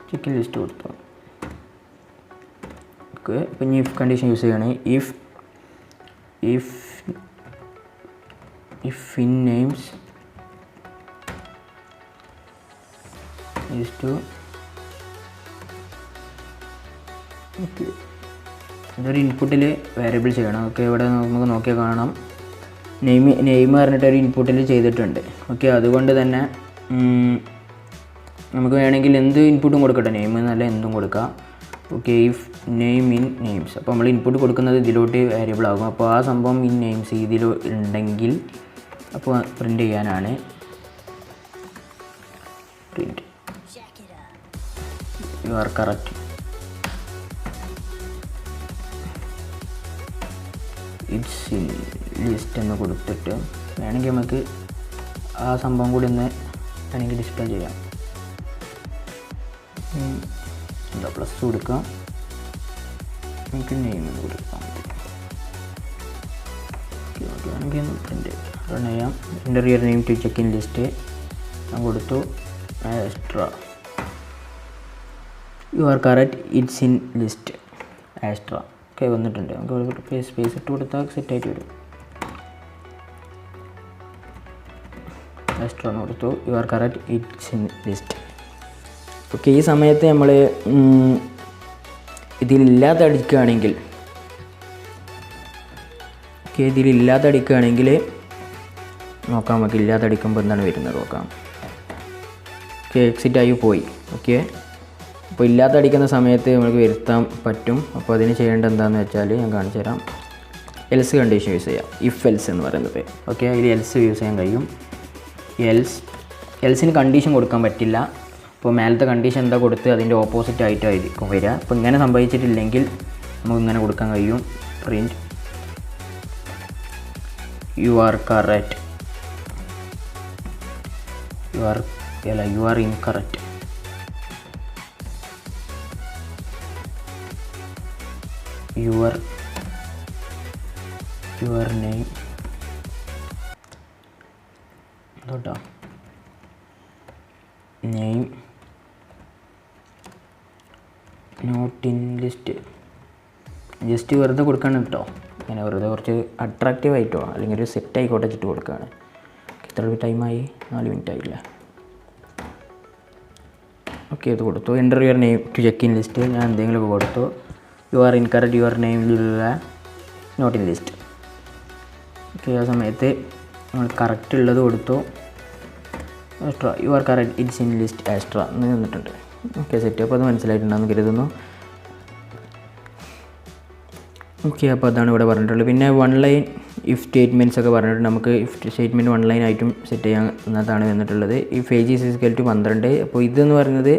ചെക്ക് ഇൻ ലിസ്റ്റ് കൊടുത്തു. ഓക്കെ, ഇപ്പം ഇഫ് കണ്ടീഷൻ യൂസ് ചെയ്യുകയാണെങ്കിൽ if in names is to. Okay, ഇതൊരു ഇൻപുട്ടിൽ വേരിയബിൾ ചെയ്യണം. ഓക്കെ, ഇവിടെ നമുക്ക് നോക്കിയാൽ കാണാം നെയിം പറഞ്ഞിട്ട് ഒരു ഇൻപുട്ടിൽ ചെയ്തിട്ടുണ്ട്. ഓക്കെ, അതുകൊണ്ട് തന്നെ നമുക്ക് വേണമെങ്കിൽ എന്ത് ഇൻപുട്ടും കൊടുക്കട്ടെ, നെയിം എന്നല്ല എന്തും കൊടുക്കാം. Okay, if name in names. അപ്പോൾ നമ്മൾ ഇൻപുട്ട് കൊടുക്കുന്നത് ഇതിലോട്ട് വേരിയബിൾ ആകും. അപ്പോൾ ആ സംഭവം ഇൻ നെയിംസ് ഇതിൽ ഉണ്ടെങ്കിൽ അപ്പോൾ പ്രിൻ്റ് ചെയ്യാനാണ്. Print you are correct it's in list എന്ന് കൊടുത്തിട്ട് വേണമെങ്കിൽ നമുക്ക് ആ സംഭവം കൂടി ഒന്ന് വേണമെങ്കിൽ ഡിസ്പ്ലേ ചെയ്യാം. എന്താ പ്ലസ് കൊടുക്കാം, നമുക്ക് നെയിം എന്ന് കൊടുക്കാം. വേണമെങ്കിൽ ഒന്ന് പ്രിൻ്റ് റൺ ചെയ്യാം. Enter your name to check in list ഞാൻ കൊടുത്തു. Astra you are correct it's in list Astra. Okay വന്നിട്ടുണ്ട്. നമുക്ക് സ്പേസ് ഇട്ട് കൊടുത്താൽ സെറ്റായിട്ട് വരും. ആസ്ട്ര എന്ന് കൊടുത്തു. You are correct it's in list. Okay ഈ സമയത്ത് നമ്മൾ ഇതിലില്ലാതെ അടിക്കുകയാണെങ്കിൽ നോക്കാം. നമുക്ക് ഇല്ലാതെ അടിക്കുമ്പോൾ എന്താണ് വരുന്നത് നോക്കാം. ഓക്കെ എക്സിറ്റായി പോയി. ഓക്കെ അപ്പോൾ ഇല്ലാതെ അടിക്കുന്ന സമയത്ത് നമുക്ക് വരുത്താൻ പറ്റും. അപ്പോൾ അതിന് ചെയ്യേണ്ടത് എന്താണെന്ന് വെച്ചാൽ ഞാൻ കാണിച്ചു തരാം. എൽസ് കണ്ടീഷൻ യൂസ് ചെയ്യാം. ഇഫ് എൽസ് എന്ന് പറയുന്നത്. ഓക്കെ അതിൽ എൽസ് യൂസ് ചെയ്യാൻ കഴിയും. എൽസിന് കണ്ടീഷൻ കൊടുക്കാൻ പറ്റില്ല. അപ്പോൾ മേലത്തെ കണ്ടീഷൻ എന്താ കൊടുത്ത് അതിൻ്റെ ഓപ്പോസിറ്റ് ആയിട്ടായിരിക്കും വരിക. അപ്പോൾ ഇങ്ങനെ സംഭവിച്ചിട്ടില്ലെങ്കിൽ നമുക്ക് ഇങ്ങനെ കൊടുക്കാൻ കഴിയും. Print you are correct you are incorrect. Your name കേട്ടോ, name not in list. Just വെറുതെ കൊടുക്കണം കേട്ടോ. ഇങ്ങനെ വെറുതെ കുറച്ച് അട്രാക്റ്റീവ് ആയിട്ടോ അല്ലെങ്കിൽ ഒരു സെറ്റ് ആയിക്കോട്ടെ വെച്ചിട്ട് കൊടുക്കുകയാണ്. എത്ര ടൈമായി? 4 മിനിറ്റ് ആയില്ല. ഓക്കെ ഇത് കൊടുത്തു. Enter your name to check in list ഞാൻ എന്തെങ്കിലുമൊക്കെ കൊടുത്തു. You are incorrect your name not in list. Okay ആ സമയത്ത് നമ്മൾ കറക്റ്റ് ഉള്ളത് കൊടുത്തു. Astra you are correct it's in list Astra എന്ന് തന്നിട്ടുണ്ട്. Okay set. അപ്പോൾ അത് മനസ്സിലായിട്ടുണ്ടെന്ന് കരുതുന്നു. ഓക്കെ അപ്പോൾ അതാണ് ഇവിടെ പറഞ്ഞിട്ടുള്ളത്. പിന്നെ 1 ലൈൻ ഇഫ് സ്റ്റേറ്റ്മെൻറ്റ്സ് ഒക്കെ പറഞ്ഞിട്ട് നമുക്ക് ഇഫ് സ്റ്റേറ്റ്മെൻറ്റ് 1 ലൈൻ ആയിട്ടും സെറ്റ് ചെയ്യാൻ എന്നതാണ് വന്നിട്ടുള്ളത്. If age is equal to 12. അപ്പോൾ ഇതെന്ന് പറയുന്നത്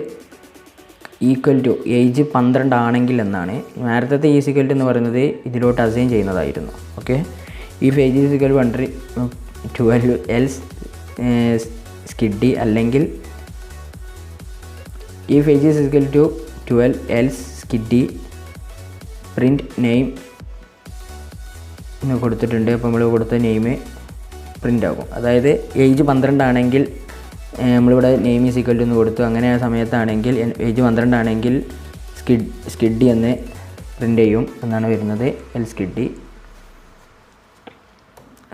ഈക്വൽ ടു ഏജ് 12 ആണെങ്കിൽ എന്നാണ്. നേരത്തെ ഈസ് ഈക്വൽ ടു എന്ന് പറയുന്നത് ഇതിലോട്ട് അസൈൻ ചെയ്യുന്നതായിരുന്നു. Okay if age is equal to 12 else സ്കിഡി അല്ലെങ്കിൽ if age is equal to 12 else സ്കിഡി പ്രിൻറ്റ് നെയിം എന്ന് കൊടുത്തിട്ടുണ്ട്. അപ്പോൾ നമ്മൾ കൊടുത്ത നെയിം പ്രിൻ്റ് ആകും. അതായത് ഏജ് 12 ആണെങ്കിൽ നമ്മളിവിടെ നെയിം ഈസ് ഈക്വൽ ടു എന്ന് കൊടുത്തു. അങ്ങനെ ആ സമയത്താണെങ്കിൽ ഏജ് 12 ആണെങ്കിൽ സ്കിഡി എന്ന് പ്രിൻ്റ് ചെയ്യും എന്നാണ് വരുന്നത്. എൽ സ്കിഡി.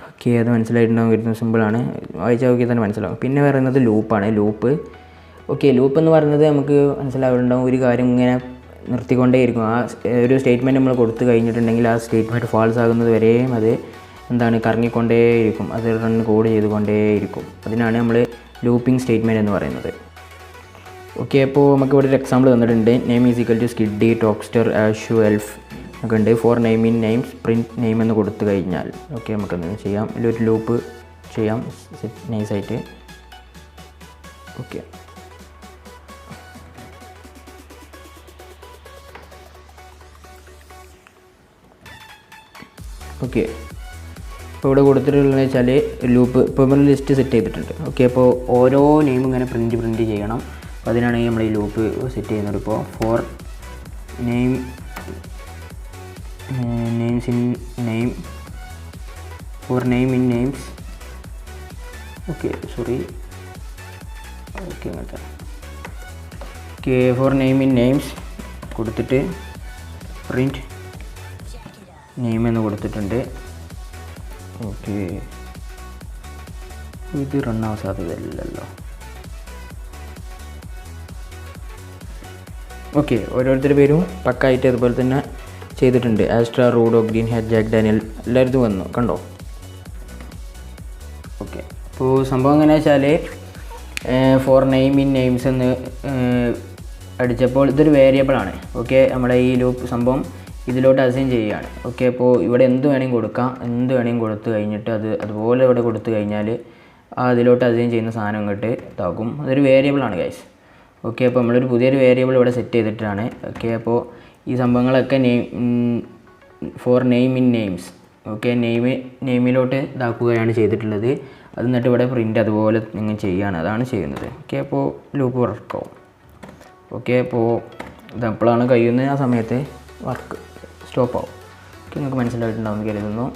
ഓക്കെ അത് മനസ്സിലായിട്ടുണ്ടാകും. വരുന്നത് സിമ്പിളാണ്. വായിച്ചാൽ നോക്കിയാൽ തന്നെ മനസ്സിലാവും. പിന്നെ പറയുന്നത് ലൂപ്പാണ്. ലൂപ്പ് ഓക്കെ ലൂപ്പ് എന്ന് പറയുന്നത് നമുക്ക് മനസ്സിലാവുന്നുണ്ടാവും. ഒരു കാര്യം ഇങ്ങനെ നിർത്തിക്കൊണ്ടേയിരിക്കും. ആ ഒരു സ്റ്റേറ്റ്മെൻറ്റ് നമ്മൾ കൊടുത്തു കഴിഞ്ഞിട്ടുണ്ടെങ്കിൽ ആ സ്റ്റേറ്റ്മെൻറ്റ് ഫാൾസ് ആകുന്നത് വരെയും അത് എന്താണ് കറങ്ങിക്കൊണ്ടേയിരിക്കും. അത് റൺ കോഡ് ചെയ്തുകൊണ്ടേയിരിക്കും. അതിനാണ് നമ്മൾ ലൂപ്പിംഗ് സ്റ്റേറ്റ്മെൻറ്റ് എന്ന് പറയുന്നത്. ഓക്കെ അപ്പോൾ നമുക്ക് ഇവിടെ ഒരു എക്സാമ്പിൾ തന്നിട്ടുണ്ട്. നെയിം ഈസ് ഈക്വൽ ടു സ്കിഡി ടോക്സ്റ്റർ ആഷു എൽഫ് ഒക്കെ ഉണ്ട്. For name in names print name എന്ന് കൊടുത്തു കഴിഞ്ഞാൽ ഓക്കെ നമുക്കെന്തെങ്കിലും ചെയ്യാം. ഇതിലൊരു ലൂപ്പ് ചെയ്യാം നൈസായിട്ട്. ഓക്കെ ഓക്കെ ഇപ്പോൾ ഇവിടെ കൊടുത്തിട്ടുള്ളതെന്ന് വെച്ചാൽ ലൂപ്പ് ഇപ്പോൾ നമ്മൾ ലിസ്റ്റ് സെറ്റ് ചെയ്തിട്ടുണ്ട്. ഓക്കെ അപ്പോൾ ഓരോ നെയിമും ഇങ്ങനെ പ്രിൻറ്റ് ചെയ്യണം. അപ്പോൾ അതിനാണ് നമ്മൾ ഈ ലൂപ്പ് സെറ്റ് ചെയ്യുന്നത്. ഇപ്പോൾ for names in name for name in names okay അങ്ങനത്തെ okay for name in names കൊടുത്തിട്ട് പ്രിൻറ്റ് നെയിം എന്ന് കൊടുത്തിട്ടുണ്ട്. ഓക്കെ ഇത് റണ്ണാവാൻ സാധ്യതയില്ലല്ലോ. ഓക്കെ ഓരോരുത്തരുടെ പേരും പക്കായിട്ട് അതുപോലെ തന്നെ ചെയ്തിട്ടുണ്ട്. ആസ്ട്ര റൂഡോ ഗ്രീൻ ഹെഡ് ജാക്ക് ഡാനിയൽ എല്ലാവരും വന്നു കണ്ടോ. ഓക്കെ അപ്പോൾ സംഭവം എങ്ങനെയാ വെച്ചാൽ ഫോർ നെയിം ഇൻ നെയിംസ് എന്ന് അടിച്ചപ്പോൾ ഇതൊരു വേരിയബിളാണ്. ഓക്കെ നമ്മുടെ ഈ ലൂപ്പ് സംഭവം ഇതിലോട്ട് അസൈൻ ചെയ്യുകയാണ്. ഓക്കെ, അപ്പോൾ ഇവിടെ എന്ത് വേണമെങ്കിൽ കൊടുക്കാം. എന്ത് വേണമെങ്കിൽ കൊടുത്തു കഴിഞ്ഞിട്ട് അതുപോലെ ഇവിടെ കൊടുത്തു കഴിഞ്ഞാൽ അതിലോട്ട് അസൈൻ ചെയ്യുന്ന സാധനം ഇങ്ങോട്ട് ഇതാക്കും. അതൊരു വേരിയബിളാണ് ഗൈസ്. ഓക്കെ, അപ്പോൾ നമ്മളൊരു പുതിയൊരു വേരിയബിൾ ഇവിടെ സെറ്റ് ചെയ്തിട്ടാണ്. ഓക്കെ, അപ്പോൾ ഈ സംഭവങ്ങളൊക്കെ for name in names. Okay, നെയിമിലോട്ട് ഇതാക്കുകയാണ് ചെയ്തിട്ടുള്ളത്. അത് എന്നിട്ട് ഇവിടെ പ്രിൻ്റ് അതുപോലെ നിങ്ങൾ ചെയ്യുകയാണ്, അതാണ് ചെയ്യുന്നത്. ഓക്കെ, അപ്പോൾ ലൂപ്പ് വർക്കാവും. ഓക്കെ, അപ്പോൾ ഇത് എപ്പോഴാണ് കഴിയുന്നത് ആ സമയത്ത് വർക്ക് സ്റ്റോപ്പ് ആവും. ഓക്കെ, നിങ്ങൾക്ക് മനസ്സിലായിട്ടുണ്ടാവും എന്ന് കരുതുന്നു.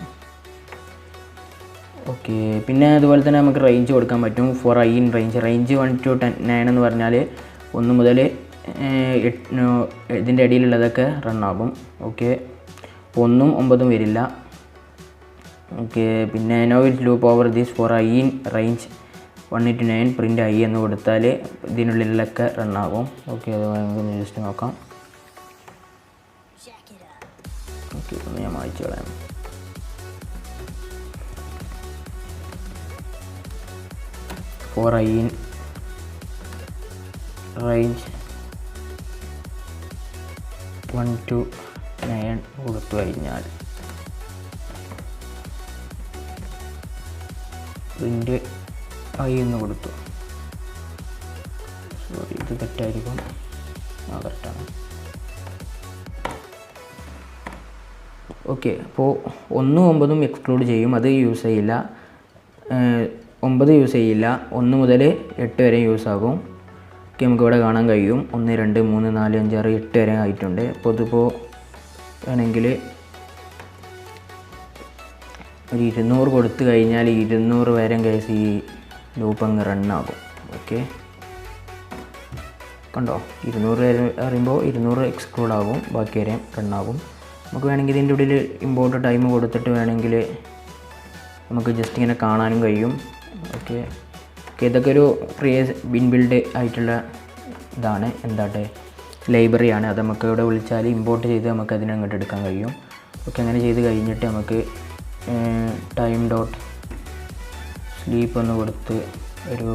ഓക്കെ, പിന്നെ അതുപോലെ തന്നെ നമുക്ക് റേഞ്ച് കൊടുക്കാൻ പറ്റും. For i in range 1 to 9 എന്ന് പറഞ്ഞാൽ 1 മുതൽ 8 ഇതിൻ്റെ ഇടയിലുള്ളതൊക്കെ റണ്ണാകും. ഓക്കെ, 1ഉം 9ഉം വരില്ല. ഓക്കെ, പിന്നെ no it loop over this for i in range 1 to 9 print i എന്ന് കൊടുത്താൽ ഇതിനുള്ളിലൊക്കെ റണ്ണാകും. ഓക്കെ, അത് നമുക്ക് ജസ്റ്റ് നോക്കാം. ഓക്കെ, ഒന്ന് ഞാൻ മായ്ച്ചു കളയാം. For i in range 1 to 9 കൊടുത്തു കഴിഞ്ഞാൽ പ്രിൻ്റ് ഐ എന്ന് കൊടുത്തു. സോറി, ഇത് തെറ്റായിരിക്കും. കറക്റ്റാണ്. ഓക്കെ, അപ്പോൾ 1ഉം 9ഉം എക്സ്ക്ലൂഡ് ചെയ്യും, അത് യൂസ് ചെയ്യില്ല. 9 യൂസ് ചെയ്യില്ല. 1 മുതൽ 8 വരെ യൂസ് ആകും. ഓക്കെ, നമുക്കിവിടെ കാണാൻ കഴിയും 1 2 3 4 5 6 8 വരെ ആയിട്ടുണ്ട്. അപ്പോൾ ഇതിപ്പോൾ വേണമെങ്കിൽ ഒരു 200 കൊടുത്തു കഴിഞ്ഞാൽ 200 വരെ കേസ് ഈ ലൂപ്പ് അങ്ങ് റണ്ണാകും. ഓക്കെ, കണ്ടോ, 200 വരെ അറിയുമ്പോൾ 200 എക്സ്ക്ലൂഡ് ആകും, ബാക്കി വരെ റണ്ണാകും. നമുക്ക് വേണമെങ്കിൽ ഇതിൻ്റെ ഉള്ളിൽ ഇമ്പോർട്ട് ടൈം കൊടുത്തിട്ട് വേണമെങ്കിൽ നമുക്ക് ജസ്റ്റ് ഇങ്ങനെ കാണാനും കഴിയും. ഓക്കെ, ഇതൊക്കെ ഒരു ഇൻബിൽഡ് ആയിട്ടുള്ള ഇതാണ്, എന്താട്ടെ ലൈബ്രറിയാണ്. അത് നമുക്ക് ഇവിടെ വിളിച്ചാൽ ഇമ്പോർട്ട് ചെയ്ത് നമുക്ക് അതിനെ അങ്ങോട്ട് എടുക്കാൻ കഴിയും. ഓക്കെ, അങ്ങനെ ചെയ്ത് കഴിഞ്ഞിട്ട് നമുക്ക് ടൈം ഡോട്ട് സ്ലീപ്പ് ഒന്ന് കൊടുത്ത് ഒരു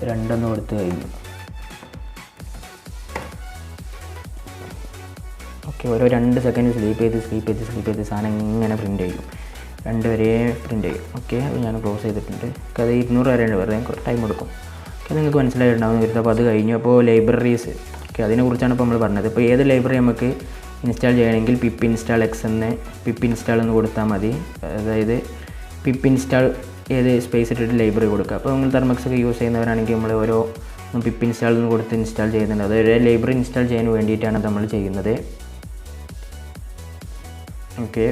2 കൊടുത്ത് കഴിഞ്ഞു. ഓക്കെ, ഓരോ 2 സെക്കൻഡ് സ്ലീപ്പ് ചെയ്ത് സാധനം ഇങ്ങനെ പ്രിൻ്റ് ചെയ്യും. 2 വരെ പ്രിൻ്റ് ചെയ്യും. ഓക്കെ, ഞാൻ ക്ലോസ് ചെയ്തിട്ടുണ്ട്. അത് 200 വരെയാണ്, വെറുതെ കുറച്ച് ടൈം എടുക്കും. ഓക്കെ, നിങ്ങൾക്ക് മനസ്സിലായിട്ടുണ്ടാകുന്ന വരുന്നത്. അപ്പോൾ അത് കഴിഞ്ഞു. അപ്പോൾ ലൈബ്രറീസ്, ഓക്കെ, അതിനെക്കുറിച്ചാണ് ഇപ്പോൾ നമ്മൾ പറഞ്ഞത്. ഇപ്പോൾ ഏത് ലൈബ്രറി നമുക്ക് ഇൻസ്റ്റാൾ ചെയ്യണമെങ്കിൽ pip install X pip install എന്ന് കൊടുത്താൽ മതി. അതായത് പിപ്പ് ഇൻസ്റ്റാൾ ഏത് സ്പേസ് ഇട്ടിട്ട് ലൈബ്രറി കൊടുക്കുക. അപ്പോൾ നിങ്ങൾ തെർമക്സ് ഒക്കെ യൂസ് ചെയ്യുന്നവരാണെങ്കിൽ നമ്മൾ ഓരോ പിപ്പ് ഇൻസ്റ്റാൾ എന്ന് കൊടുത്ത് ഇൻസ്റ്റാൾ ചെയ്യുന്നുണ്ട്. അതായത് ലൈബ്രറി ഇൻസ്റ്റാൾ ചെയ്യാൻ വേണ്ടിയിട്ടാണ് നമ്മൾ ചെയ്യുന്നത്. ഓക്കെ,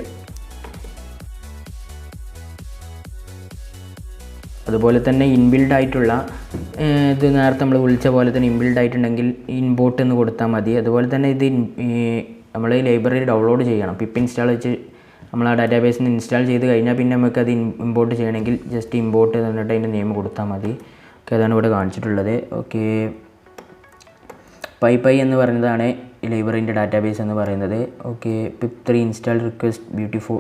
അതുപോലെ തന്നെ ഇൻബിൽഡ് ആയിട്ടുള്ള ഇത് നേരത്തെ നമ്മൾ വിളിച്ച പോലെ തന്നെ ഇൻബിൽഡ് ആയിട്ടുണ്ടെങ്കിൽ ഇൻപോർട്ട് എന്ന് കൊടുത്താൽ മതി. അതുപോലെ തന്നെ ഇത് നമ്മൾ ലൈബ്രറി ഡൗൺലോഡ് ചെയ്യണം. പിപ്പ് ഇൻസ്റ്റാൾ വെച്ച് നമ്മൾ ആ ഡാറ്റാബേസിൽ നിന്ന് ഇൻസ്റ്റാൾ ചെയ്ത് കഴിഞ്ഞാൽ പിന്നെ നമുക്കത് ഇമ്പോർട്ട് ചെയ്യണമെങ്കിൽ ജസ്റ്റ് ഇമ്പോർട്ട് എന്നിട്ട് അതിൻ്റെ നെയിം കൊടുത്താൽ മതി. ഓക്കെ, അതാണ് ഇവിടെ കാണിച്ചിട്ടുള്ളത്. ഓക്കെ, പൈ എന്ന് പറയുന്നതാണ് ഈ ലൈബ്രറിൻ്റെ ഡാറ്റാബേസ് എന്ന് പറയുന്നത്. Okay, pip 3 install request beautiful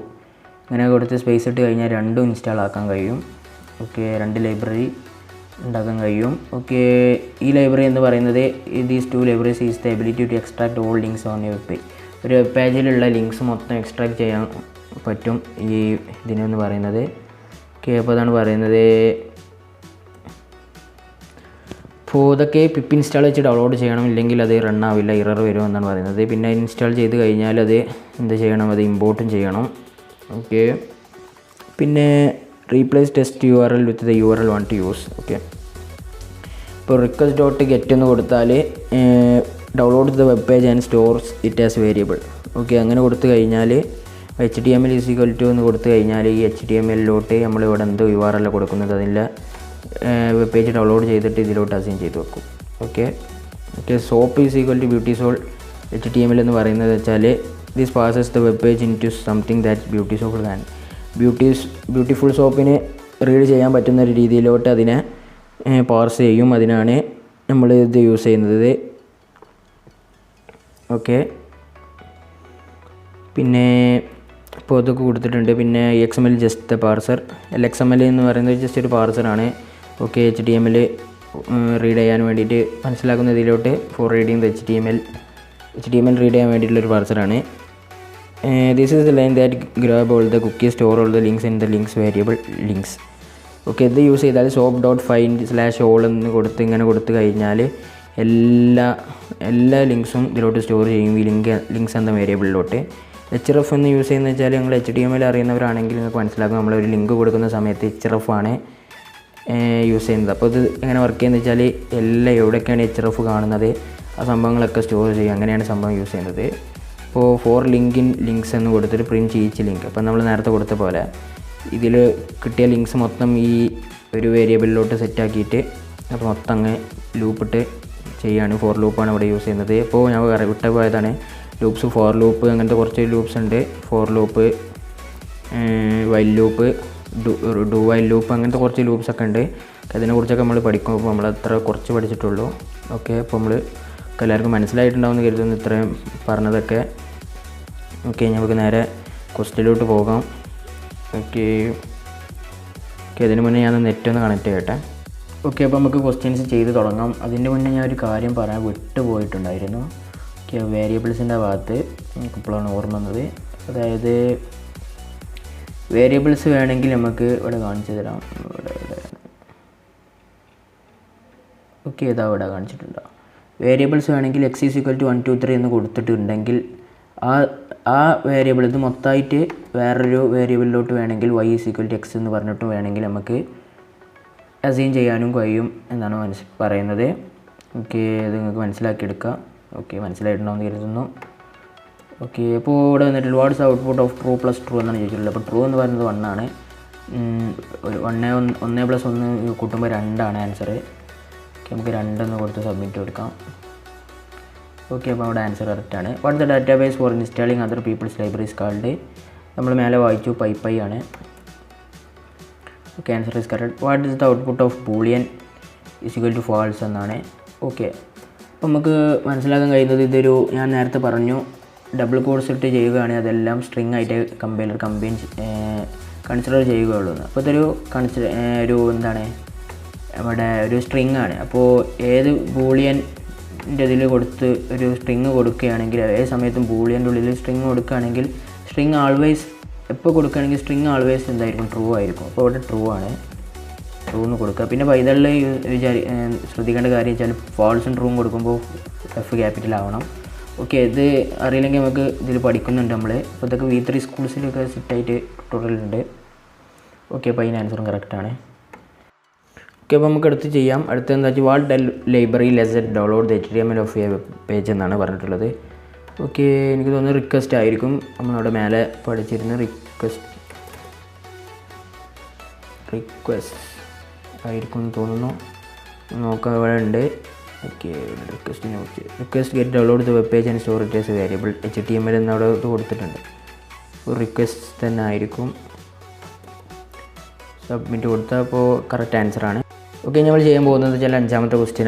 അങ്ങനെ കൊടുത്ത് സ്പേസ് ഇട്ട് കഴിഞ്ഞാൽ 2 ഇൻസ്റ്റാൾ ആക്കാൻ കഴിയും. ഓക്കെ, 2 ലൈബ്രറി ഉണ്ടാക്കാൻ കഴിയും. ഓക്കെ, ഈ ലൈബ്രറി എന്ന് പറയുന്നത് these 2 libraries is the ability to extract all links on a web page. ഒരു വെബ് പേജിലുള്ള ലിങ്ക്സ് മൊത്തം എക്സ്ട്രാക്ട് ചെയ്യാൻ പറ്റും ഈ ഇതിനെന്ന് പറയുന്നത്. ഓക്കെ, അപ്പോൾ അതാണ് പറയുന്നത്. അപ്പോൾ ഇതൊക്കെ പിപ്പ് ഇൻസ്റ്റാൾ വെച്ച് ഡൗൺലോഡ് ചെയ്യണം, ഇല്ലെങ്കിൽ അത് റൺ ആവില്ല, എറർ വരും എന്നാണ് പറയുന്നത്. പിന്നെ ഇൻസ്റ്റാൾ ചെയ്ത് കഴിഞ്ഞാൽ അത് എന്ത് ചെയ്യണം, അത് ഇമ്പോർട്ടും ചെയ്യണം. ഓക്കെ, പിന്നെ replace test URL with the URL want to use. Okay, ഇപ്പോൾ റിക്വസ്റ്റ് ഡോട്ട് ഗെറ്റ് എന്ന് കൊടുത്താൽ download the web page and stores it as variable. Okay, അങ്ങനെ കൊടുത്തു കഴിഞ്ഞാൽ HTML = എന്ന് കൊടുത്തു കഴിഞ്ഞാൽ ഈ HTML-ലോട്ട് നമ്മളിവിടെ എന്ത് URL കൊടുക്കുന്നത് അതിൻ്റെ വെബ് പേജ് ഡൗൺലോഡ് ചെയ്തിട്ട് ഇതിലോട്ട് അസൈൻ ചെയ്ത് വെക്കും. ഓക്കെ, സോപ്പ് = ബ്യൂട്ടിസോൾ HTML എന്ന് പറയുന്നത് വെച്ചാൽ this passes the web page into something that ബ്യൂട്ടിസോൾ ക്യാൻ ബ്യൂട്ടിഫുൾ സോപ്പിന് റീഡ് ചെയ്യാൻ പറ്റുന്ന ഒരു രീതിയിലോട്ട് അതിനെ പാർസ് ചെയ്യും. അതിനാണ് നമ്മൾ ഇത് യൂസ് ചെയ്യുന്നത്. ഓക്കെ, പിന്നെ ഇപ്പോൾ ഇതൊക്കെ കൊടുത്തിട്ടുണ്ട്. പിന്നെ XML just the parser. LXML എന്ന് പറയുന്നത് ജസ്റ്റ് ഒരു പാർസറാണ്. ഓക്കെ, HTML റീഡ് ചെയ്യാൻ വേണ്ടിയിട്ട് മനസ്സിലാക്കുന്നതിലോട്ട് for reading the HTML read ചെയ്യാൻ വേണ്ടിയിട്ടുള്ളൊരു പാർസറാണ്. This is the line that grab all the cookie store all the links in the links variable links. Okay, ഇത് യൂസ് ചെയ്താൽ soap.find/all എന്ന് ഇങ്ങനെ കൊടുത്തു കഴിഞ്ഞാൽ എല്ലാ ലിങ്ക്സും ഇതിലോട്ട് സ്റ്റോർ ചെയ്യും, ഈ ലിങ്ക്സ് എന്ന വേരിയബിളിലോട്ട്. href എന്ന് യൂസ് ചെയ്യുന്നത് വെച്ചാൽ നിങ്ങൾ HTML അറിയുന്നവരാണെങ്കിൽ നിങ്ങൾക്ക് മനസ്സിലാക്കും. നമ്മളൊരു ലിങ്ക് കൊടുക്കുന്ന സമയത്ത് href ആണ് യൂസ് ചെയ്യുന്നത്. അപ്പോൾ ഇത് എങ്ങനെ വർക്ക് ചെയ്യുന്നത് വെച്ചാൽ എവിടെയൊക്കെയാണ് href കാണുന്നത് ആ സംഭവങ്ങളൊക്കെ സ്റ്റോർ ചെയ്യും. അങ്ങനെയാണ് സംഭവം യൂസ് ചെയ്യുന്നത്. ഇപ്പോൾ ഫോർ ലിങ്ക്സ് എന്ന് കൊടുത്തിട്ട് പ്രിൻറ്റ് ഈച്ച് ലിങ്ക്. അപ്പോൾ നമ്മൾ നേരത്തെ കൊടുത്ത പോലെ ഇതിൽ കിട്ടിയ ലിങ്ക്സ് മൊത്തം ഈ ഒരു വേരിയബിളിലോട്ട് സെറ്റാക്കിയിട്ട് അത് മൊത്തം അങ്ങ് ലൂപ്പിട്ട് ചെയ്യാണ്. ഫോർ ലൂപ്പാണ് ഇവിടെ യൂസ് ചെയ്യുന്നത്. ഇപ്പോൾ ഞാൻ വിട്ട പോയതാണ് ലൂപ്സ്. ഫോർ ലൂപ്പ് അങ്ങനത്തെ കുറച്ച് ലൂപ്സ് ഉണ്ട്. For loop, while loop, do while loop, അങ്ങനത്തെ കുറച്ച് ലൂപ്സൊക്കെ ഉണ്ട്. അതിനെക്കുറിച്ചൊക്കെ നമ്മൾ പഠിക്കും. അപ്പോൾ നമ്മൾ അത്ര കുറച്ച് പഠിച്ചിട്ടുള്ളൂ. ഓക്കെ, അപ്പോൾ നമ്മൾ എല്ലാവർക്കും മനസ്സിലായിട്ടുണ്ടാവുമെന്ന് കരുതുന്നു ഇത്രയും പറഞ്ഞതൊക്കെ. ഓക്കെ, നമുക്ക് നേരെ ക്വസ്റ്റ്യനിലോട്ട് പോകാം. ഓക്കെ, അതിന് മുന്നേ ഞാൻ നെറ്റ് ഒന്ന് കണക്ട് ചെയ്യട്ടെ. ഓക്കെ, അപ്പോൾ നമുക്ക് ക്വസ്റ്റ്യൻസ് ചെയ്ത് തുടങ്ങാം. അതിൻ്റെ മുന്നേ ഞാൻ ഒരു കാര്യം പറയാൻ വിട്ടുപോയിട്ടുണ്ടായിരുന്നു. ഓക്കെ, വേരിയബിൾസിൻ്റെ ഭാഗത്ത് എനിക്കിപ്പോഴാണ് ഓർമ്മ വന്നത്. അതായത് വേരിയബിൾസ് വേണമെങ്കിൽ നമുക്ക് ഇവിടെ കാണിച്ചു തരാം. ഓക്കെ, ഇതാ ഇവിടെ കാണിച്ചിട്ടുണ്ടോ. വേരിയബിൾസ് വേണമെങ്കിൽ x = 1 2 3 എന്ന് കൊടുത്തിട്ടുണ്ടെങ്കിൽ ആ വേരിയബിൾ ഇത് മൊത്തമായിട്ട് വേറൊരു വേരിയബിളിലോട്ട് വേണമെങ്കിൽ y = x എന്ന് പറഞ്ഞിട്ട് വേണമെങ്കിൽ നമുക്ക് അസൈൻ ചെയ്യാനും കഴിയും എന്നാണ് പറയുന്നത്. ഓക്കെ, ഇത് നിങ്ങൾക്ക് മനസ്സിലാക്കിയെടുക്കാം. ഓക്കെ, മനസ്സിലായിട്ടുണ്ടാവുമെന്ന് കരുതുന്നു. ഓക്കെ, അപ്പോൾ ഇവിടെ വന്നിട്ട് what's output of true + true എന്നാണ് ചോദിച്ചിട്ടുള്ളത്. അപ്പോൾ ട്രൂ എന്ന് പറയുന്നത് 1 ആണ്. ഒരു 1 + 1 കൂട്ടുമ്പോൾ 2 ആണ് ആൻസർ. ഓക്കെ, നമുക്ക് 2 എന്ന് കൊടുത്ത് സബ്മിറ്റ് കൊടുക്കാം. ഓക്കെ, അപ്പോൾ അവിടെ ആൻസർ കറക്റ്റാണ്. What the database for installing other peoples libraries called. നമ്മൾ മേലെ വായിച്ചു പൈ ആണ്. Okay, answer is correct. What is the output of boolean = false എന്നാണ്. ഓക്കെ, അപ്പോൾ നമുക്ക് മനസ്സിലാക്കാൻ കഴിയുന്നത് ഇതൊരു ഞാൻ നേരത്തെ പറഞ്ഞു ഡബിൾ കോഡ്സ് ഇട്ട് ചെയ്യുകയാണെങ്കിൽ അതെല്ലാം സ്ട്രിങ് ആയിട്ട് കൺസിഡർ ചെയ്യുകയുള്ളൂ. അപ്പോൾ ഇതൊരു എന്താണ് അവിടെ ഒരു സ്ട്രിങ് ആണ്. അപ്പോൾ ഏത് ബൂളിയൻ്റെ ഇതിൽ കൊടുത്ത് ഒരു സ്ട്രിങ് കൊടുക്കുകയാണെങ്കിൽ ഏത് സമയത്തും ബൂളിയൻ്റെ ഉള്ളിൽ സ്ട്രിങ് കൊടുക്കുകയാണെങ്കിൽ സ്ട്രിങ് ആൾവേസ് എപ്പോൾ കൊടുക്കുകയാണെങ്കിൽ സ്ട്രിങ് ആൾവേസ് എന്തായിരിക്കും, ട്രൂ ആയിരിക്കും. അപ്പോൾ ഇവിടെ ട്രൂ ആണ്, ട്രൂ എന്ന് കൊടുക്കുക. പിന്നെ പൈതളിൽ ശ്രദ്ധിക്കേണ്ട കാര്യം വെച്ചാൽ ഫാൾസും ട്രൂവും കൊടുക്കുമ്പോൾ F ക്യാപിറ്റൽ ആവണം. ഓക്കെ, ഇത് അറിയില്ലെങ്കിൽ നമുക്ക് ഇതിൽ പഠിക്കുന്നുണ്ട് നമ്മൾ. അപ്പോൾ ഇതൊക്കെ V3 സ്കൂൾസിലൊക്കെ സെറ്റായിട്ട് ട്യൂട്ടോറിയൽ ഉണ്ട്. ഓക്കെ, അപ്പോൾ അതിന് ആൻസറും കറക്റ്റാണ്. ഓക്കെ, അപ്പോൾ നമുക്ക് അടുത്ത് ചെയ്യാം. അടുത്ത് എന്താ വെച്ചാൽ വാട്ട് ലൈബ്രറി ലെസറ്റ് download the HTML of a web page എന്നാണ് പറഞ്ഞിട്ടുള്ളത്. ഓക്കെ, എനിക്ക് തോന്നുന്നു റിക്വസ്റ്റ് ആയിരിക്കും. നമ്മളവിടെ മേലെ പഠിച്ചിരുന്ന റിക്വസ്റ്റ് ആയിരിക്കും എന്ന് തോന്നുന്നു. നോക്കാം, ഇവിടെ ഉണ്ട്. Okay, request get download the web page and store it as A variable HTML എന്നവിടെ ഇത് കൊടുത്തിട്ടുണ്ട്. റിക്വസ്റ്റ് തന്നെ ആയിരിക്കും. സബ്മിറ്റ് കൊടുത്താൽ അപ്പോൾ കറക്റ്റ് ആൻസറാണ്. ഓക്കെ, നമ്മൾ ചെയ്യാൻ പോകുന്നത് വെച്ചാൽ 5ാമത്തെ ക്വസ്റ്റ്യൻ,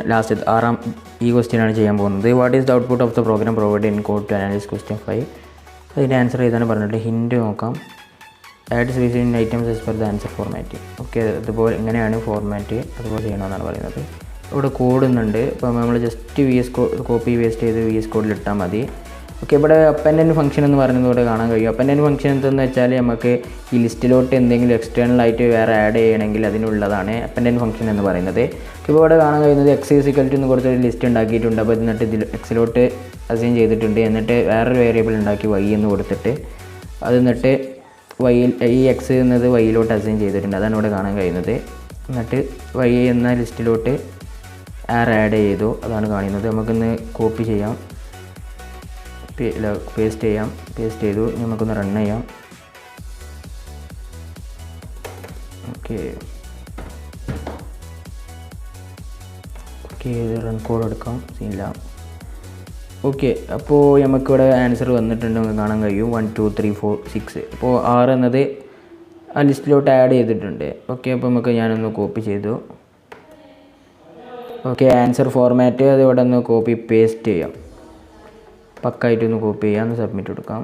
ഈ ക്വസ്റ്റ്യനാണ് ചെയ്യാൻ പോകുന്നത്. What is the output of the program provide in code to analyse question 5. അതിൻ്റെ ആൻസർ ചെയ്താണ് പറഞ്ഞിട്ട് ഹിൻറ്റ് നോക്കാം. Add space in items as per the answer format. Okay, അതുപോലെ എങ്ങനെയാണ് ഫോർമാറ്റ് അതുപോലെ ചെയ്യണമെന്നാണ് പറയുന്നത്. ഇവിടെ കോഡ് ഒന്നുണ്ട്. അപ്പോൾ നമ്മൾ ജസ്റ്റ് കോപ്പി പേസ്റ്റ് ചെയ്ത് VS കോഡിൽ ഇട്ടാൽ മതി. ഓക്കെ, ഇവിടെ അപ്പൻഡൻറ്റ് ഫംഗ്ഷൻ എന്ന് പറയുന്നത് ഇവിടെ കാണാൻ കഴിയും. അപ്പൻഡൻറ്റ് ഫംഗ്ഷൻ എന്തെന്ന് വെച്ചാൽ നമുക്ക് ഈ ലിസ്റ്റിലോട്ട് എന്തെങ്കിലും എക്സ്റ്റേണൽ ആയിട്ട് വേറെ ആഡ് ചെയ്യണമെങ്കിൽ അതിനുള്ളതാണ് അപ്പൻഡൻറ്റ് ഫംഗ്ഷൻ എന്ന് പറയുന്നത്. ഇപ്പോൾ ഇവിടെ കാണാൻ കഴിയുന്നത് x = എന്ന് കൊടുത്തൊരു ലിസ്റ്റ് ഉണ്ടാക്കിയിട്ടുണ്ട്. അപ്പോൾ എന്നിട്ട് ഇതിൽ എക്സിലോട്ട് അസൈൻ ചെയ്തിട്ടുണ്ട്. എന്നിട്ട് വേറൊരു വേരിയബിൾ ഉണ്ടാക്കി y എന്ന് കൊടുത്തിട്ട് അത് എന്നിട്ട് ഈ x എന്നത് y-ലോട്ട് അസൈൻ ചെയ്തിട്ടുണ്ട്. അതാണ് ഇവിടെ കാണാൻ കഴിയുന്നത്. എന്നിട്ട് y എന്ന ലിസ്റ്റിലോട്ട് ആഡ് ചെയ്തു, അതാണ് കാണുന്നത്. നമുക്കൊന്ന് കോപ്പി ചെയ്യാം, പേസ്റ്റ് ചെയ്തു. നമുക്കൊന്ന് റൺ ചെയ്യാം. ഓക്കെ, റൺ കോഡ് എടുക്കാം, ഇല്ല. ഓക്കെ, അപ്പോൾ നമുക്കിവിടെ ആൻസർ വന്നിട്ടുണ്ട്, നമുക്ക് കാണാൻ കഴിയും 1 2 3 4 6. അപ്പോൾ 6 എന്നത് ആ ലിസ്റ്റിലോട്ട് ആഡ് ചെയ്തിട്ടുണ്ട്. ഓക്കെ, അപ്പോൾ ഞാനൊന്ന് കോപ്പി ചെയ്തു. ഓക്കെ, ആൻസർ ഫോർമാറ്റ് അത് ഇവിടെ ഒന്ന് കോപ്പി പേസ്റ്റ് ചെയ്യാം, പക്കായിട്ടൊന്ന് കോപ്പി ചെയ്യാം, സബ്മിറ്റ് കൊടുക്കാം.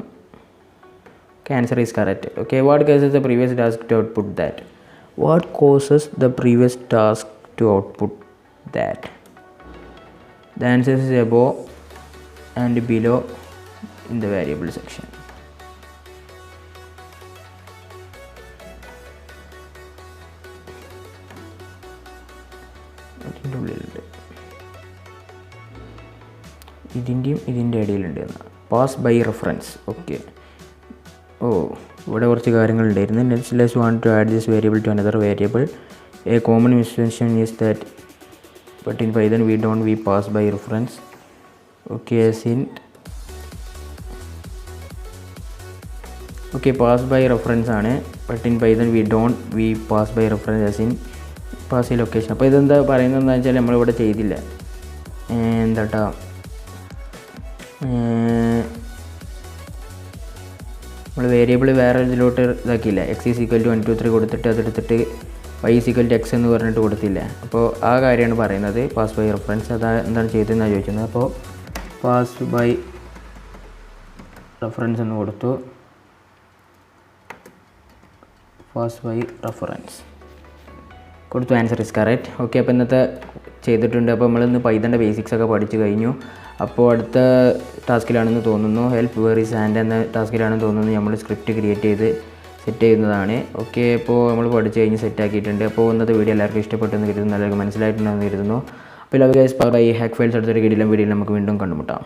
Okay, answer is correct. Okay, what causes the previous task to output that. that. The answer is above and below in the variable section. ഇതിൻ്റെ ഉള്ളിലുണ്ട്, ഇതിൻ്റെയും ഇതിൻ്റെ ഇടയിലുണ്ട്. Pass by reference. ഓക്കെ, ഇവിടെ കുറച്ച് കാര്യങ്ങളുണ്ടായിരുന്നു. Let's want to add this variable to another variable. A common misconception is that but in Python we pass by reference. Okay, pass by reference ആണ്. But in Python we pass by reference as in pass by location. അപ്പോൾ ഇതെന്താ പറയുന്നത് എന്താ വെച്ചാൽ നമ്മളിവിടെ ചെയ്തില്ല. എന്താട്ടാ, നമ്മൾ variable വേറെ ഇതിലോട്ട് ഇതാക്കിയില്ല. എക്സ് ഈസ് ഈക്വൽ ടു 1 2 3 കൊടുത്തിട്ട് അതെടുത്തിട്ട് y is equal to x എന്ന് പറഞ്ഞിട്ട് കൊടുത്തില്ല. അപ്പോൾ ആ കാര്യമാണ് പറയുന്നത് പാസ് ബൈ റെഫറൻസ്. എന്താണ് ചെയ്തതെന്നാണ് ചോദിക്കുന്നത്. അപ്പോൾ പാസ് ബൈ റെഫറൻസ് എന്ന് കൊടുത്തു. പാസ് ബൈ റെഫറൻസ് കൊടുത്തു. Answer is correct. ഓക്കെ, അപ്പോൾ ഇന്നത്തെ ചെയ്തിട്ടുണ്ട്. അപ്പോൾ നമ്മളിന്ന് പൈത്തണിൻ്റെ ബേസിക്സ് ഒക്കെ പഠിച്ചു കഴിഞ്ഞു. അപ്പോൾ അടുത്ത ടാസ്കിലാണെന്ന് തോന്നുന്നു, ഹെൽപ്പ് വേർ ഈസ് ആൻഡ് എന്ന ടാസ്കിലാണെന്ന് തോന്നുന്നു. നമ്മൾ സ്ക്രിപ്റ്റ് ക്രിയേറ്റ് ചെയ്ത് സെറ്റ് ചെയ്യുന്നതാണ്. ഓക്കെ, അപ്പോൾ നമ്മൾ പഠിച്ചു കഴിഞ്ഞ് സെറ്റാക്കിയിട്ടുണ്ട്. അപ്പോൾ ഇന്നത്തെ വീഡിയോ എല്ലാവർക്കും ഇഷ്ടപ്പെട്ടെന്ന് കരുതുന്നു, എല്ലാവർക്കും മനസ്സിലായിട്ടുണ്ടെന്ന് കരുതുന്നു. അപ്പോൾ love guys, bye. Hack files അടുത്തൊരു വീഡിയോയിലും നമുക്ക് വീണ്ടും കണ്ടുമുട്ടാം.